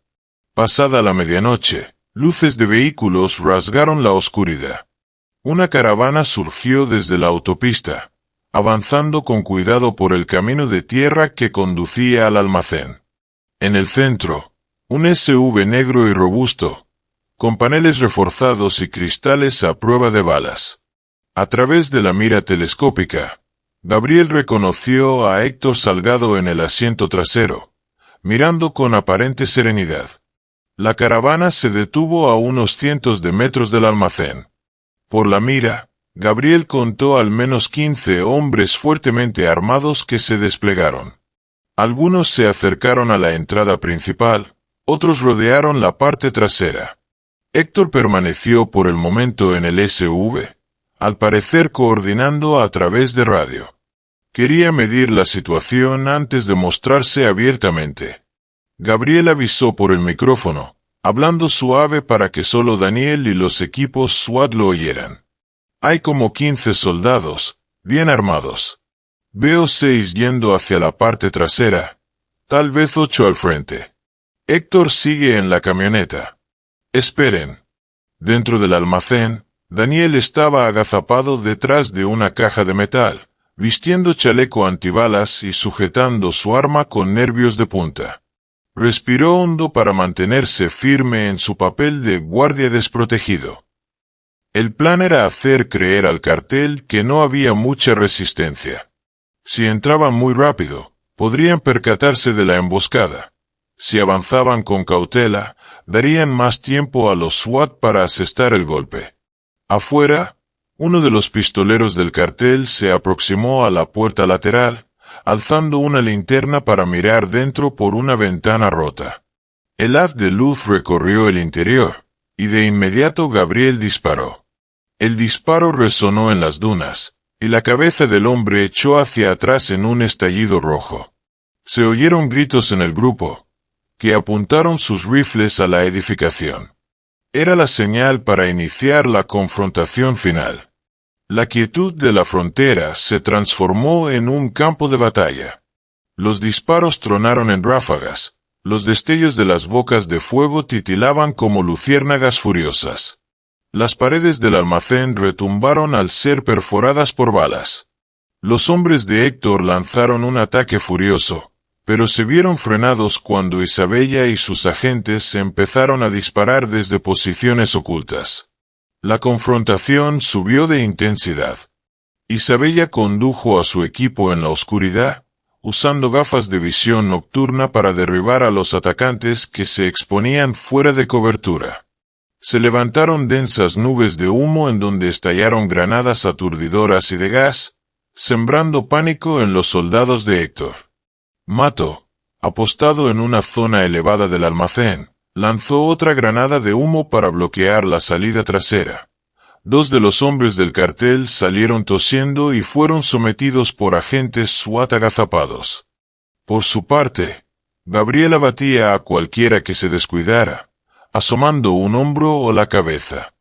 Pasada la medianoche, luces de vehículos rasgaron la oscuridad. Una caravana surgió desde la autopista, avanzando con cuidado por el camino de tierra que conducía al almacén. En el centro, un SUV negro y robusto, con paneles reforzados y cristales a prueba de balas. A través de la mira telescópica, Gabriel reconoció a Héctor Salgado en el asiento trasero, mirando con aparente serenidad. La caravana se detuvo a unos cientos de metros del almacén. Por la mira, Gabriel contó al menos 15 hombres fuertemente armados que se desplegaron. Algunos se acercaron a la entrada principal, otros rodearon la parte trasera. Héctor permaneció por el momento en el SUV, al parecer coordinando a través de radio. Quería medir la situación antes de mostrarse abiertamente. Gabriel avisó por el micrófono, hablando suave para que solo Daniel y los equipos SWAT lo oyeran. Hay como 15 soldados, bien armados. Veo 6 yendo hacia la parte trasera, tal vez 8 al frente. Héctor sigue en la camioneta. Esperen. Dentro del almacén, Daniel estaba agazapado detrás de una caja de metal, vistiendo chaleco antibalas y sujetando su arma con nervios de punta. Respiró hondo para mantenerse firme en su papel de guardia desprotegido. El plan era hacer creer al cartel que no había mucha resistencia. Si entraban muy rápido, podrían percatarse de la emboscada. Si avanzaban con cautela, darían más tiempo a los SWAT para asestar el golpe. Afuera, uno de los pistoleros del cartel se aproximó a la puerta lateral, alzando una linterna para mirar dentro por una ventana rota. El haz de luz recorrió el interior, y de inmediato Gabriel disparó. El disparo resonó en las dunas, y la cabeza del hombre echó hacia atrás en un estallido rojo. Se oyeron gritos en el grupo, que apuntaron sus rifles a la edificación. Era la señal para iniciar la confrontación final. La quietud de la frontera se transformó en un campo de batalla. Los disparos tronaron en ráfagas, los destellos de las bocas de fuego titilaban como luciérnagas furiosas. Las paredes del almacén retumbaron al ser perforadas por balas. Los hombres de Héctor lanzaron un ataque furioso, pero se vieron frenados cuando Isabella y sus agentes empezaron a disparar desde posiciones ocultas. La confrontación subió de intensidad. Isabella condujo a su equipo en la oscuridad, usando gafas de visión nocturna para derribar a los atacantes que se exponían fuera de cobertura. Se levantaron densas nubes de humo en donde estallaron granadas aturdidoras y de gas, sembrando pánico en los soldados de Héctor. Mato, apostado en una zona elevada del almacén, lanzó otra granada de humo para bloquear la salida trasera. 2 de los hombres del cartel salieron tosiendo y fueron sometidos por agentes SWAT agazapados. Por su parte, Gabriel abatía a cualquiera que se descuidara, asomando un hombro o la cabeza.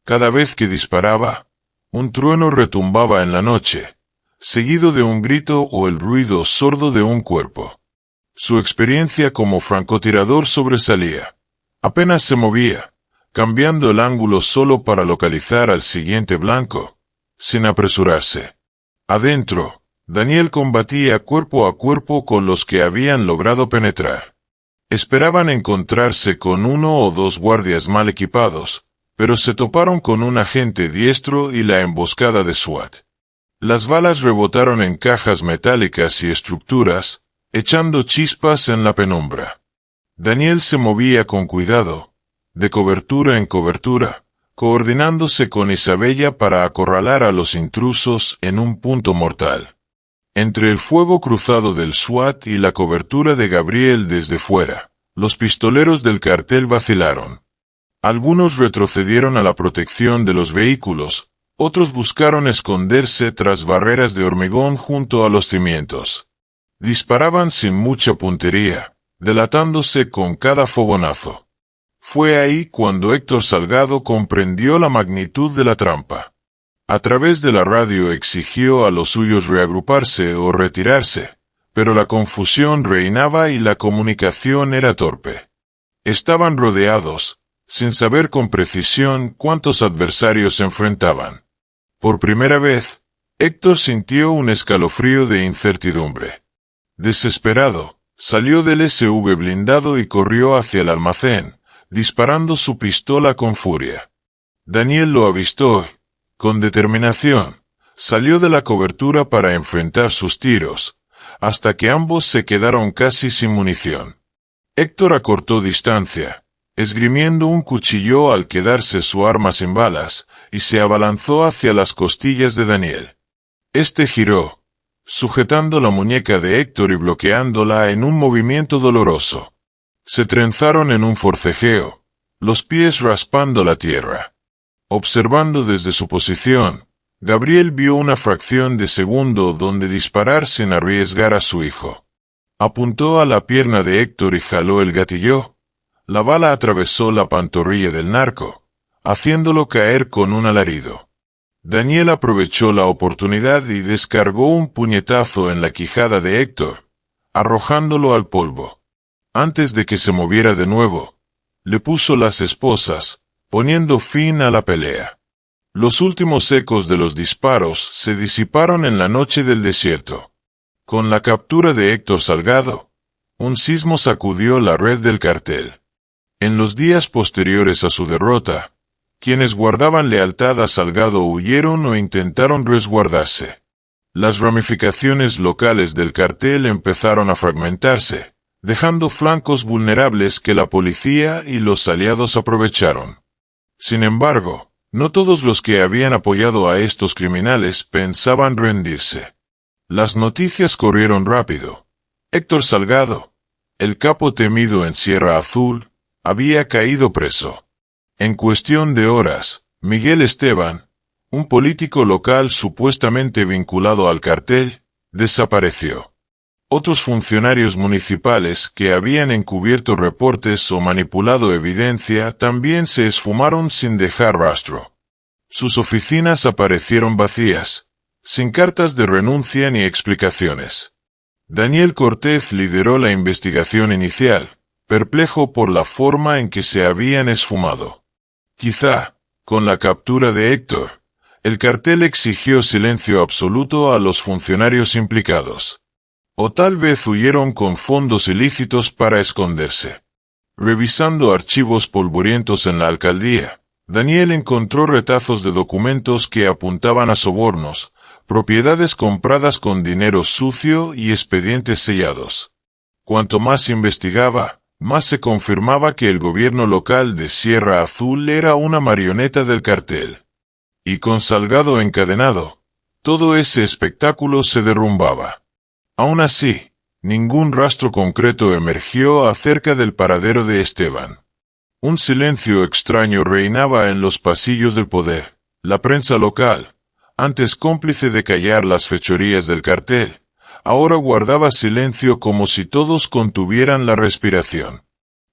Cada vez que disparaba, un trueno retumbaba en la noche, seguido de un grito o el ruido sordo de un cuerpo. Su experiencia como francotirador sobresalía. Apenas se movía, cambiando el ángulo solo para localizar al siguiente blanco, sin apresurarse. Adentro, Daniel combatía cuerpo a cuerpo con los que habían logrado penetrar. Esperaban encontrarse con 1 o 2 guardias mal equipados, pero se toparon con un agente diestro y la emboscada de SWAT. Las balas rebotaron en cajas metálicas y estructuras, echando chispas en la penumbra. Daniel se movía con cuidado, de cobertura en cobertura, coordinándose con Isabella para acorralar a los intrusos en un punto mortal. Entre el fuego cruzado del SWAT y la cobertura de Gabriel desde fuera, los pistoleros del cartel vacilaron. Algunos retrocedieron a la protección de los vehículos, otros buscaron esconderse tras barreras de hormigón junto a los cimientos. Disparaban sin mucha puntería, delatándose con cada fogonazo. Fue ahí cuando Héctor Salgado comprendió la magnitud de la trampa. A través de la radio exigió a los suyos reagruparse o retirarse, pero la confusión reinaba y la comunicación era torpe. Estaban rodeados, sin saber con precisión cuántos adversarios se enfrentaban. Por primera vez, Héctor sintió un escalofrío de incertidumbre. Desesperado, salió del SUV blindado y corrió hacia el almacén, disparando su pistola con furia. Daniel lo avistó. Con determinación, salió de la cobertura para enfrentar sus tiros, hasta que ambos se quedaron casi sin munición. Héctor acortó distancia, esgrimiendo un cuchillo al quedarse su arma sin balas, y se abalanzó hacia las costillas de Daniel. Este giró, sujetando la muñeca de Héctor y bloqueándola en un movimiento doloroso. Se trenzaron en un forcejeo, los pies raspando la tierra. Observando desde su posición, Gabriel vio una fracción de segundo donde disparar sin arriesgar a su hijo. Apuntó a la pierna de Héctor y jaló el gatillo. La bala atravesó la pantorrilla del narco, haciéndolo caer con un alarido. Daniel aprovechó la oportunidad y descargó un puñetazo en la quijada de Héctor, arrojándolo al polvo. Antes de que se moviera de nuevo, le puso las esposas, poniendo fin a la pelea. Los últimos ecos de los disparos se disiparon en la noche del desierto. Con la captura de Héctor Salgado, un sismo sacudió la red del cartel. En los días posteriores a su derrota, quienes guardaban lealtad a Salgado huyeron o intentaron resguardarse. Las ramificaciones locales del cartel empezaron a fragmentarse, dejando flancos vulnerables que la policía y los aliados aprovecharon. Sin embargo, no todos los que habían apoyado a estos criminales pensaban rendirse. Las noticias corrieron rápido. Héctor Salgado, el capo temido en Sierra Azul, había caído preso. En cuestión de horas, Miguel Esteban, un político local supuestamente vinculado al cartel, desapareció. Otros funcionarios municipales que habían encubierto reportes o manipulado evidencia también se esfumaron sin dejar rastro. Sus oficinas aparecieron vacías, sin cartas de renuncia ni explicaciones. Daniel Cortés lideró la investigación inicial, perplejo por la forma en que se habían esfumado. Quizá, con la captura de Héctor, el cartel exigió silencio absoluto a los funcionarios implicados. O tal vez huyeron con fondos ilícitos para esconderse. Revisando archivos polvorientos en la alcaldía, Daniel encontró retazos de documentos que apuntaban a sobornos, propiedades compradas con dinero sucio y expedientes sellados. Cuanto más investigaba, más se confirmaba que el gobierno local de Sierra Azul era una marioneta del cartel. Y con Salgado encadenado, todo ese espectáculo se derrumbaba. Aún así, ningún rastro concreto emergió acerca del paradero de Esteban. Un silencio extraño reinaba en los pasillos del poder. La prensa local, antes cómplice de callar las fechorías del cartel, ahora guardaba silencio como si todos contuvieran la respiración.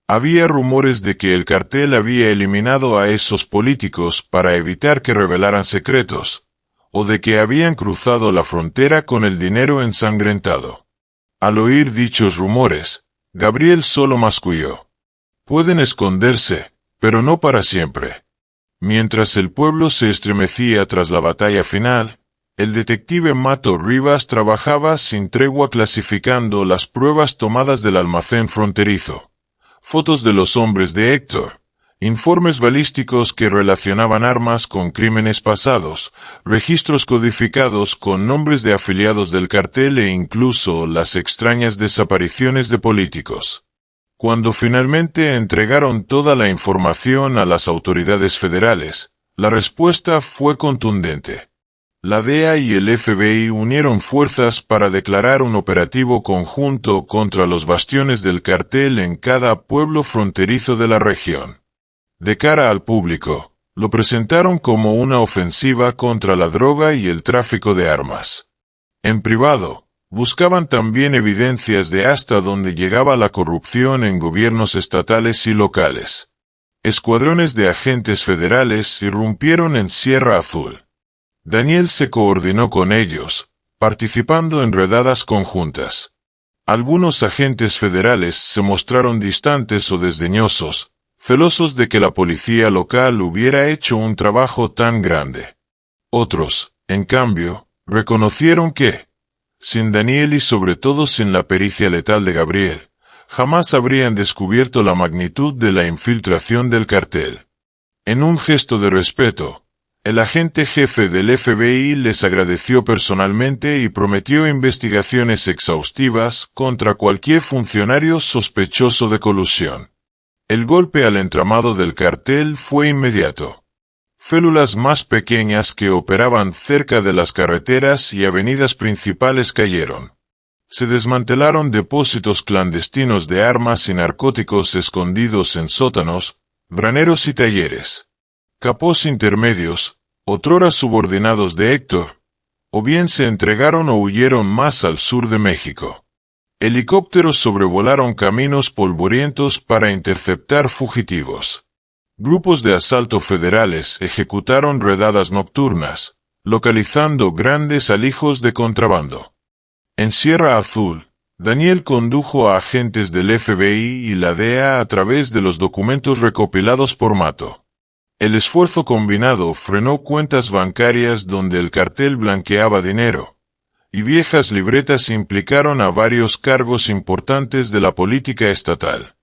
Había rumores de que el cartel había eliminado a esos políticos para evitar que revelaran secretos, o de que habían cruzado la frontera con el dinero ensangrentado. Al oír dichos rumores, Gabriel solo masculló. Pueden esconderse, pero no para siempre. Mientras el pueblo se estremecía tras la batalla final, el detective Mato Rivas trabajaba sin tregua clasificando las pruebas tomadas del almacén fronterizo. Fotos de los hombres de Héctor, informes balísticos que relacionaban armas con crímenes pasados, registros codificados con nombres de afiliados del cartel e incluso las extrañas desapariciones de políticos. Cuando finalmente entregaron toda la información a las autoridades federales, la respuesta fue contundente. La DEA y el FBI unieron fuerzas para declarar un operativo conjunto contra los bastiones del cartel en cada pueblo fronterizo de la región. De cara al público, lo presentaron como una ofensiva contra la droga y el tráfico de armas. En privado, buscaban también evidencias de hasta dónde llegaba la corrupción en gobiernos estatales y locales. Escuadrones de agentes federales irrumpieron en Sierra Azul. Daniel se coordinó con ellos, participando en redadas conjuntas. Algunos agentes federales se mostraron distantes o desdeñosos, celosos de que la policía local hubiera hecho un trabajo tan grande. Otros, en cambio, reconocieron que, sin Daniel y sobre todo sin la pericia letal de Gabriel, jamás habrían descubierto la magnitud de la infiltración del cartel. En un gesto de respeto, el agente jefe del FBI les agradeció personalmente y prometió investigaciones exhaustivas contra cualquier funcionario sospechoso de colusión. El golpe al entramado del cartel fue inmediato. Células más pequeñas que operaban cerca de las carreteras y avenidas principales cayeron. Se desmantelaron depósitos clandestinos de armas y narcóticos escondidos en sótanos, graneros y talleres. Capós intermedios, otrora subordinados de Héctor, o bien se entregaron o huyeron más al sur de México. Helicópteros sobrevolaron caminos polvorientos para interceptar fugitivos. Grupos de asalto federales ejecutaron redadas nocturnas, localizando grandes alijos de contrabando. En Sierra Azul, Daniel condujo a agentes del FBI y la DEA a través de los documentos recopilados por Mato. El esfuerzo combinado frenó cuentas bancarias donde el cartel blanqueaba dinero, y viejas libretas implicaron a varios cargos importantes de la política estatal.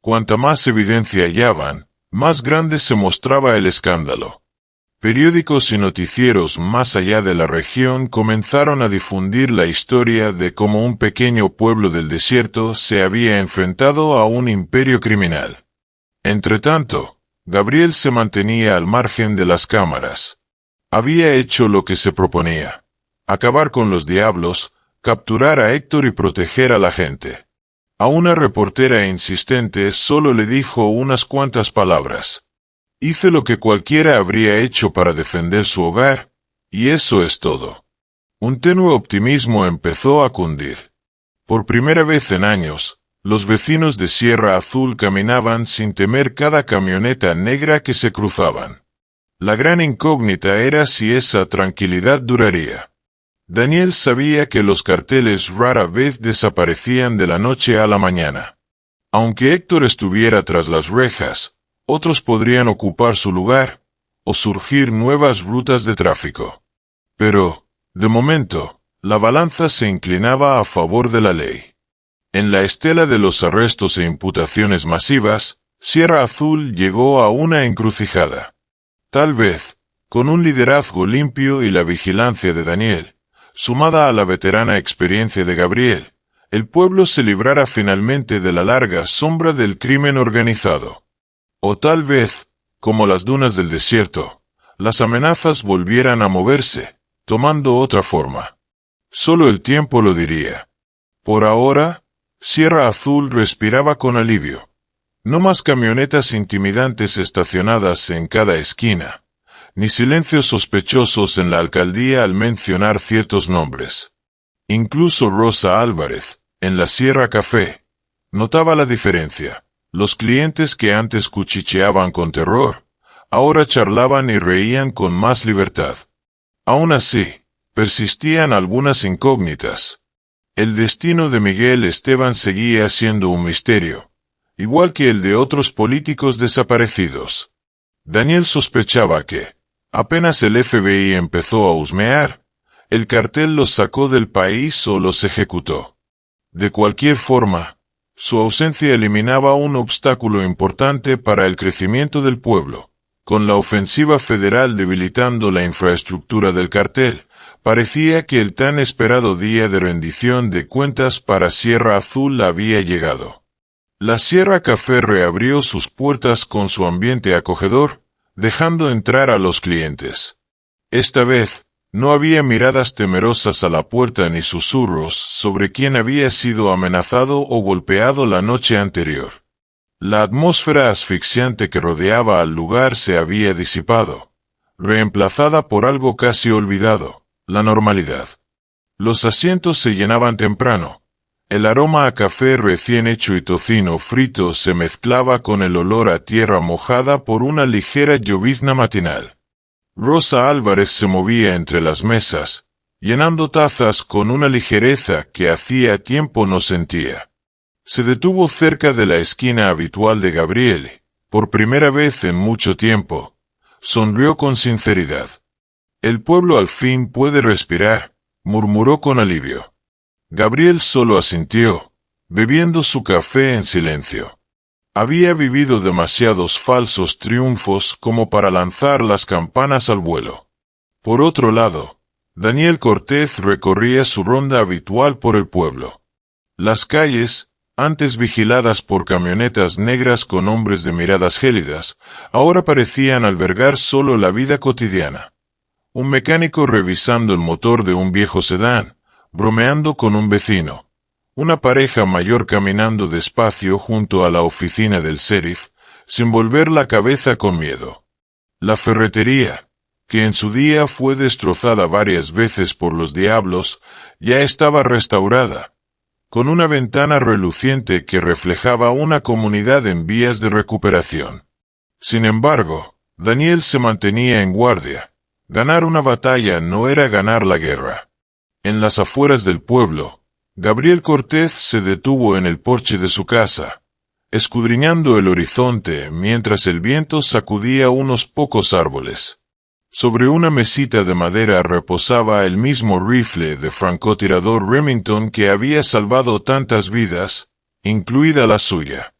Cuanta más evidencia hallaban, más grande se mostraba el escándalo. Periódicos y noticieros más allá de la región comenzaron a difundir la historia de cómo un pequeño pueblo del desierto se había enfrentado a un imperio criminal. Entretanto, Gabriel se mantenía al margen de las cámaras. Había hecho lo que se proponía: acabar con los diablos, capturar a Héctor y proteger a la gente. A una reportera insistente solo le dijo unas cuantas palabras: hice lo que cualquiera habría hecho para defender su hogar, y eso es todo. Un tenue optimismo empezó a cundir. Por primera vez en años, los vecinos de Sierra Azul caminaban sin temer cada camioneta negra que se cruzaban. La gran incógnita era si esa tranquilidad duraría. Daniel sabía que los carteles rara vez desaparecían de la noche a la mañana. Aunque Héctor estuviera tras las rejas, otros podrían ocupar su lugar, o surgir nuevas rutas de tráfico. Pero, de momento, la balanza se inclinaba a favor de la ley. En la estela de los arrestos e imputaciones masivas, Sierra Azul llegó a una encrucijada. Tal vez, con un liderazgo limpio y la vigilancia de Daniel, sumada a la veterana experiencia de Gabriel, el pueblo se librara finalmente de la larga sombra del crimen organizado. O tal vez, como las dunas del desierto, las amenazas volvieran a moverse, tomando otra forma. Solo el tiempo lo diría. Por ahora, Sierra Azul respiraba con alivio. No más camionetas intimidantes estacionadas en cada esquina, ni silencios sospechosos en la alcaldía al mencionar ciertos nombres. Incluso Rosa Álvarez, en la Sierra Café, notaba la diferencia. Los clientes que antes cuchicheaban con terror, ahora charlaban y reían con más libertad. Aún así, persistían algunas incógnitas. El destino de Miguel Esteban seguía siendo un misterio, igual que el de otros políticos desaparecidos. Daniel sospechaba que, apenas el FBI empezó a husmear, el cartel los sacó del país o los ejecutó. De cualquier forma, su ausencia eliminaba un obstáculo importante para el crecimiento del pueblo. Con la ofensiva federal debilitando la infraestructura del cartel, parecía que el tan esperado día de rendición de cuentas para Sierra Azul había llegado. La Sierra Café reabrió sus puertas con su ambiente acogedor, dejando entrar a los clientes. Esta vez, no había miradas temerosas a la puerta ni susurros sobre quién había sido amenazado o golpeado la noche anterior. La atmósfera asfixiante que rodeaba al lugar se había disipado, reemplazada por algo casi olvidado: la normalidad. Los asientos se llenaban temprano. El aroma a café recién hecho y tocino frito se mezclaba con el olor a tierra mojada por una ligera llovizna matinal. Rosa Álvarez se movía entre las mesas, llenando tazas con una ligereza que hacía tiempo no sentía. Se detuvo cerca de la esquina habitual de Gabriel. Por primera vez en mucho tiempo, sonrió con sinceridad. El pueblo al fin puede respirar, murmuró con alivio. Gabriel solo asintió, bebiendo su café en silencio. Había vivido demasiados falsos triunfos como para lanzar las campanas al vuelo. Por otro lado, Daniel Cortés recorría su ronda habitual por el pueblo. Las calles, antes vigiladas por camionetas negras con hombres de miradas gélidas, ahora parecían albergar solo la vida cotidiana. Un mecánico revisando el motor de un viejo sedán, bromeando con un vecino. Una pareja mayor caminando despacio junto a la oficina del sheriff, sin volver la cabeza con miedo. La ferretería, que en su día fue destrozada varias veces por los diablos, ya estaba restaurada, con una ventana reluciente que reflejaba una comunidad en vías de recuperación. Sin embargo, Daniel se mantenía en guardia. Ganar una batalla no era ganar la guerra. En las afueras del pueblo, Gabriel Cortez se detuvo en el porche de su casa, escudriñando el horizonte mientras el viento sacudía unos pocos árboles. Sobre una mesita de madera reposaba el mismo rifle de francotirador Remington que había salvado tantas vidas, incluida la suya.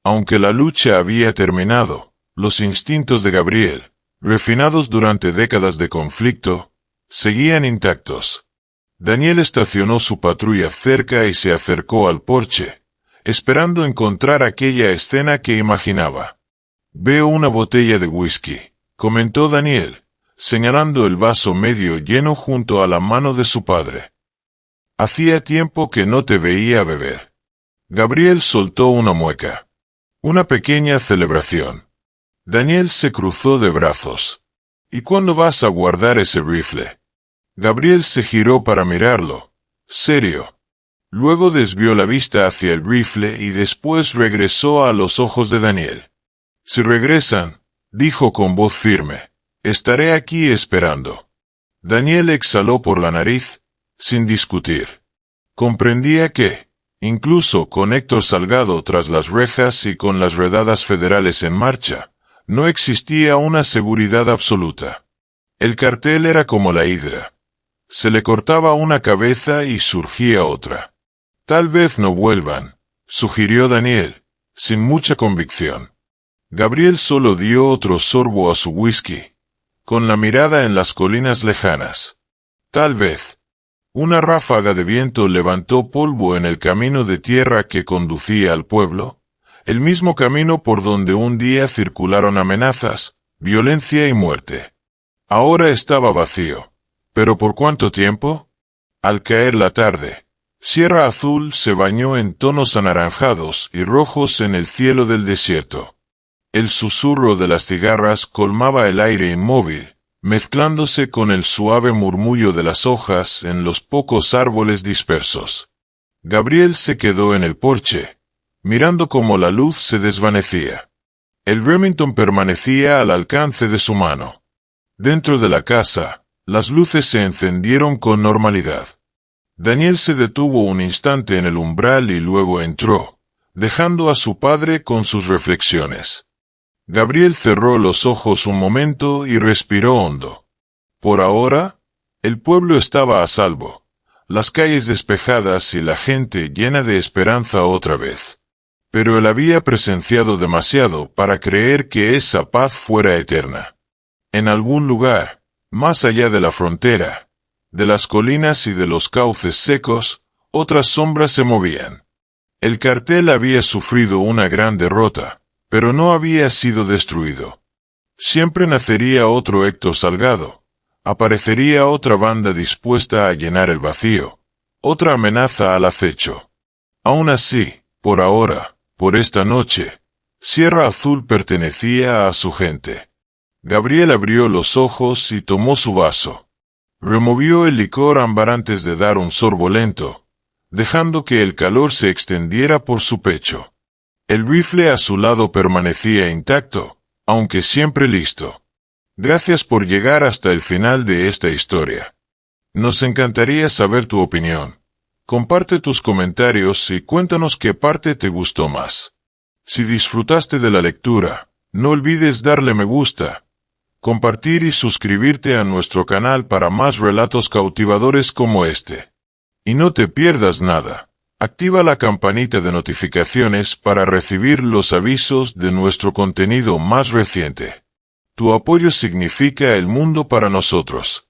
Aunque la lucha había terminado, los instintos de Gabriel, refinados durante décadas de conflicto, seguían intactos. Daniel estacionó su patrulla cerca y se acercó al porche, esperando encontrar aquella escena que imaginaba. «Veo una botella de whisky», comentó Daniel, señalando el vaso medio lleno junto a la mano de su padre. «Hacía tiempo que no te veía beber». Gabriel soltó una mueca. Una pequeña celebración. Daniel se cruzó de brazos. «¿Y cuándo vas a guardar ese rifle?» Gabriel se giró para mirarlo, serio. Luego desvió la vista hacia el rifle y después regresó a los ojos de Daniel. «Si regresan», dijo con voz firme, «estaré aquí esperando». Daniel exhaló por la nariz, sin discutir. Comprendía que, incluso con Héctor Salgado tras las rejas y con las redadas federales en marcha, no existía una seguridad absoluta. El cartel era como la hidra. Se le cortaba una cabeza y surgía otra. «Tal vez no vuelvan», sugirió Daniel, sin mucha convicción. Gabriel solo dio otro sorbo a su whisky, con la mirada en las colinas lejanas. «Tal vez». Una ráfaga de viento levantó polvo en el camino de tierra que conducía al pueblo, el mismo camino por donde un día circularon amenazas, violencia y muerte. Ahora estaba vacío. ¿Pero por cuánto tiempo? Al caer la tarde, Sierra Azul se bañó en tonos anaranjados y rojos en el cielo del desierto. El susurro de las cigarras colmaba el aire inmóvil, mezclándose con el suave murmullo de las hojas en los pocos árboles dispersos. Gabriel se quedó en el porche, mirando cómo la luz se desvanecía. El Remington permanecía al alcance de su mano. Dentro de la casa, las luces se encendieron con normalidad. Daniel se detuvo un instante en el umbral y luego entró, dejando a su padre con sus reflexiones. Gabriel cerró los ojos un momento y respiró hondo. Por ahora, el pueblo estaba a salvo, las calles despejadas y la gente llena de esperanza otra vez. Pero él había presenciado demasiado para creer que esa paz fuera eterna. En algún lugar, más allá de la frontera, de las colinas y de los cauces secos, otras sombras se movían. El cartel había sufrido una gran derrota, pero no había sido destruido. Siempre nacería otro Héctor Salgado. Aparecería otra banda dispuesta a llenar el vacío, otra amenaza al acecho. Aún así, por ahora, por esta noche, Sierra Azul pertenecía a su gente. Gabriel abrió los ojos y tomó su vaso. Removió el licor ámbar antes de dar un sorbo lento, dejando que el calor se extendiera por su pecho. El rifle a su lado permanecía intacto, aunque siempre listo. Gracias por llegar hasta el final de esta historia. Nos encantaría saber tu opinión. Comparte tus comentarios y cuéntanos qué parte te gustó más. Si disfrutaste de la lectura, no olvides darle me gusta, compartir y suscribirte a nuestro canal para más relatos cautivadores como este. Y no te pierdas nada. Activa la campanita de notificaciones para recibir los avisos de nuestro contenido más reciente. Tu apoyo significa el mundo para nosotros.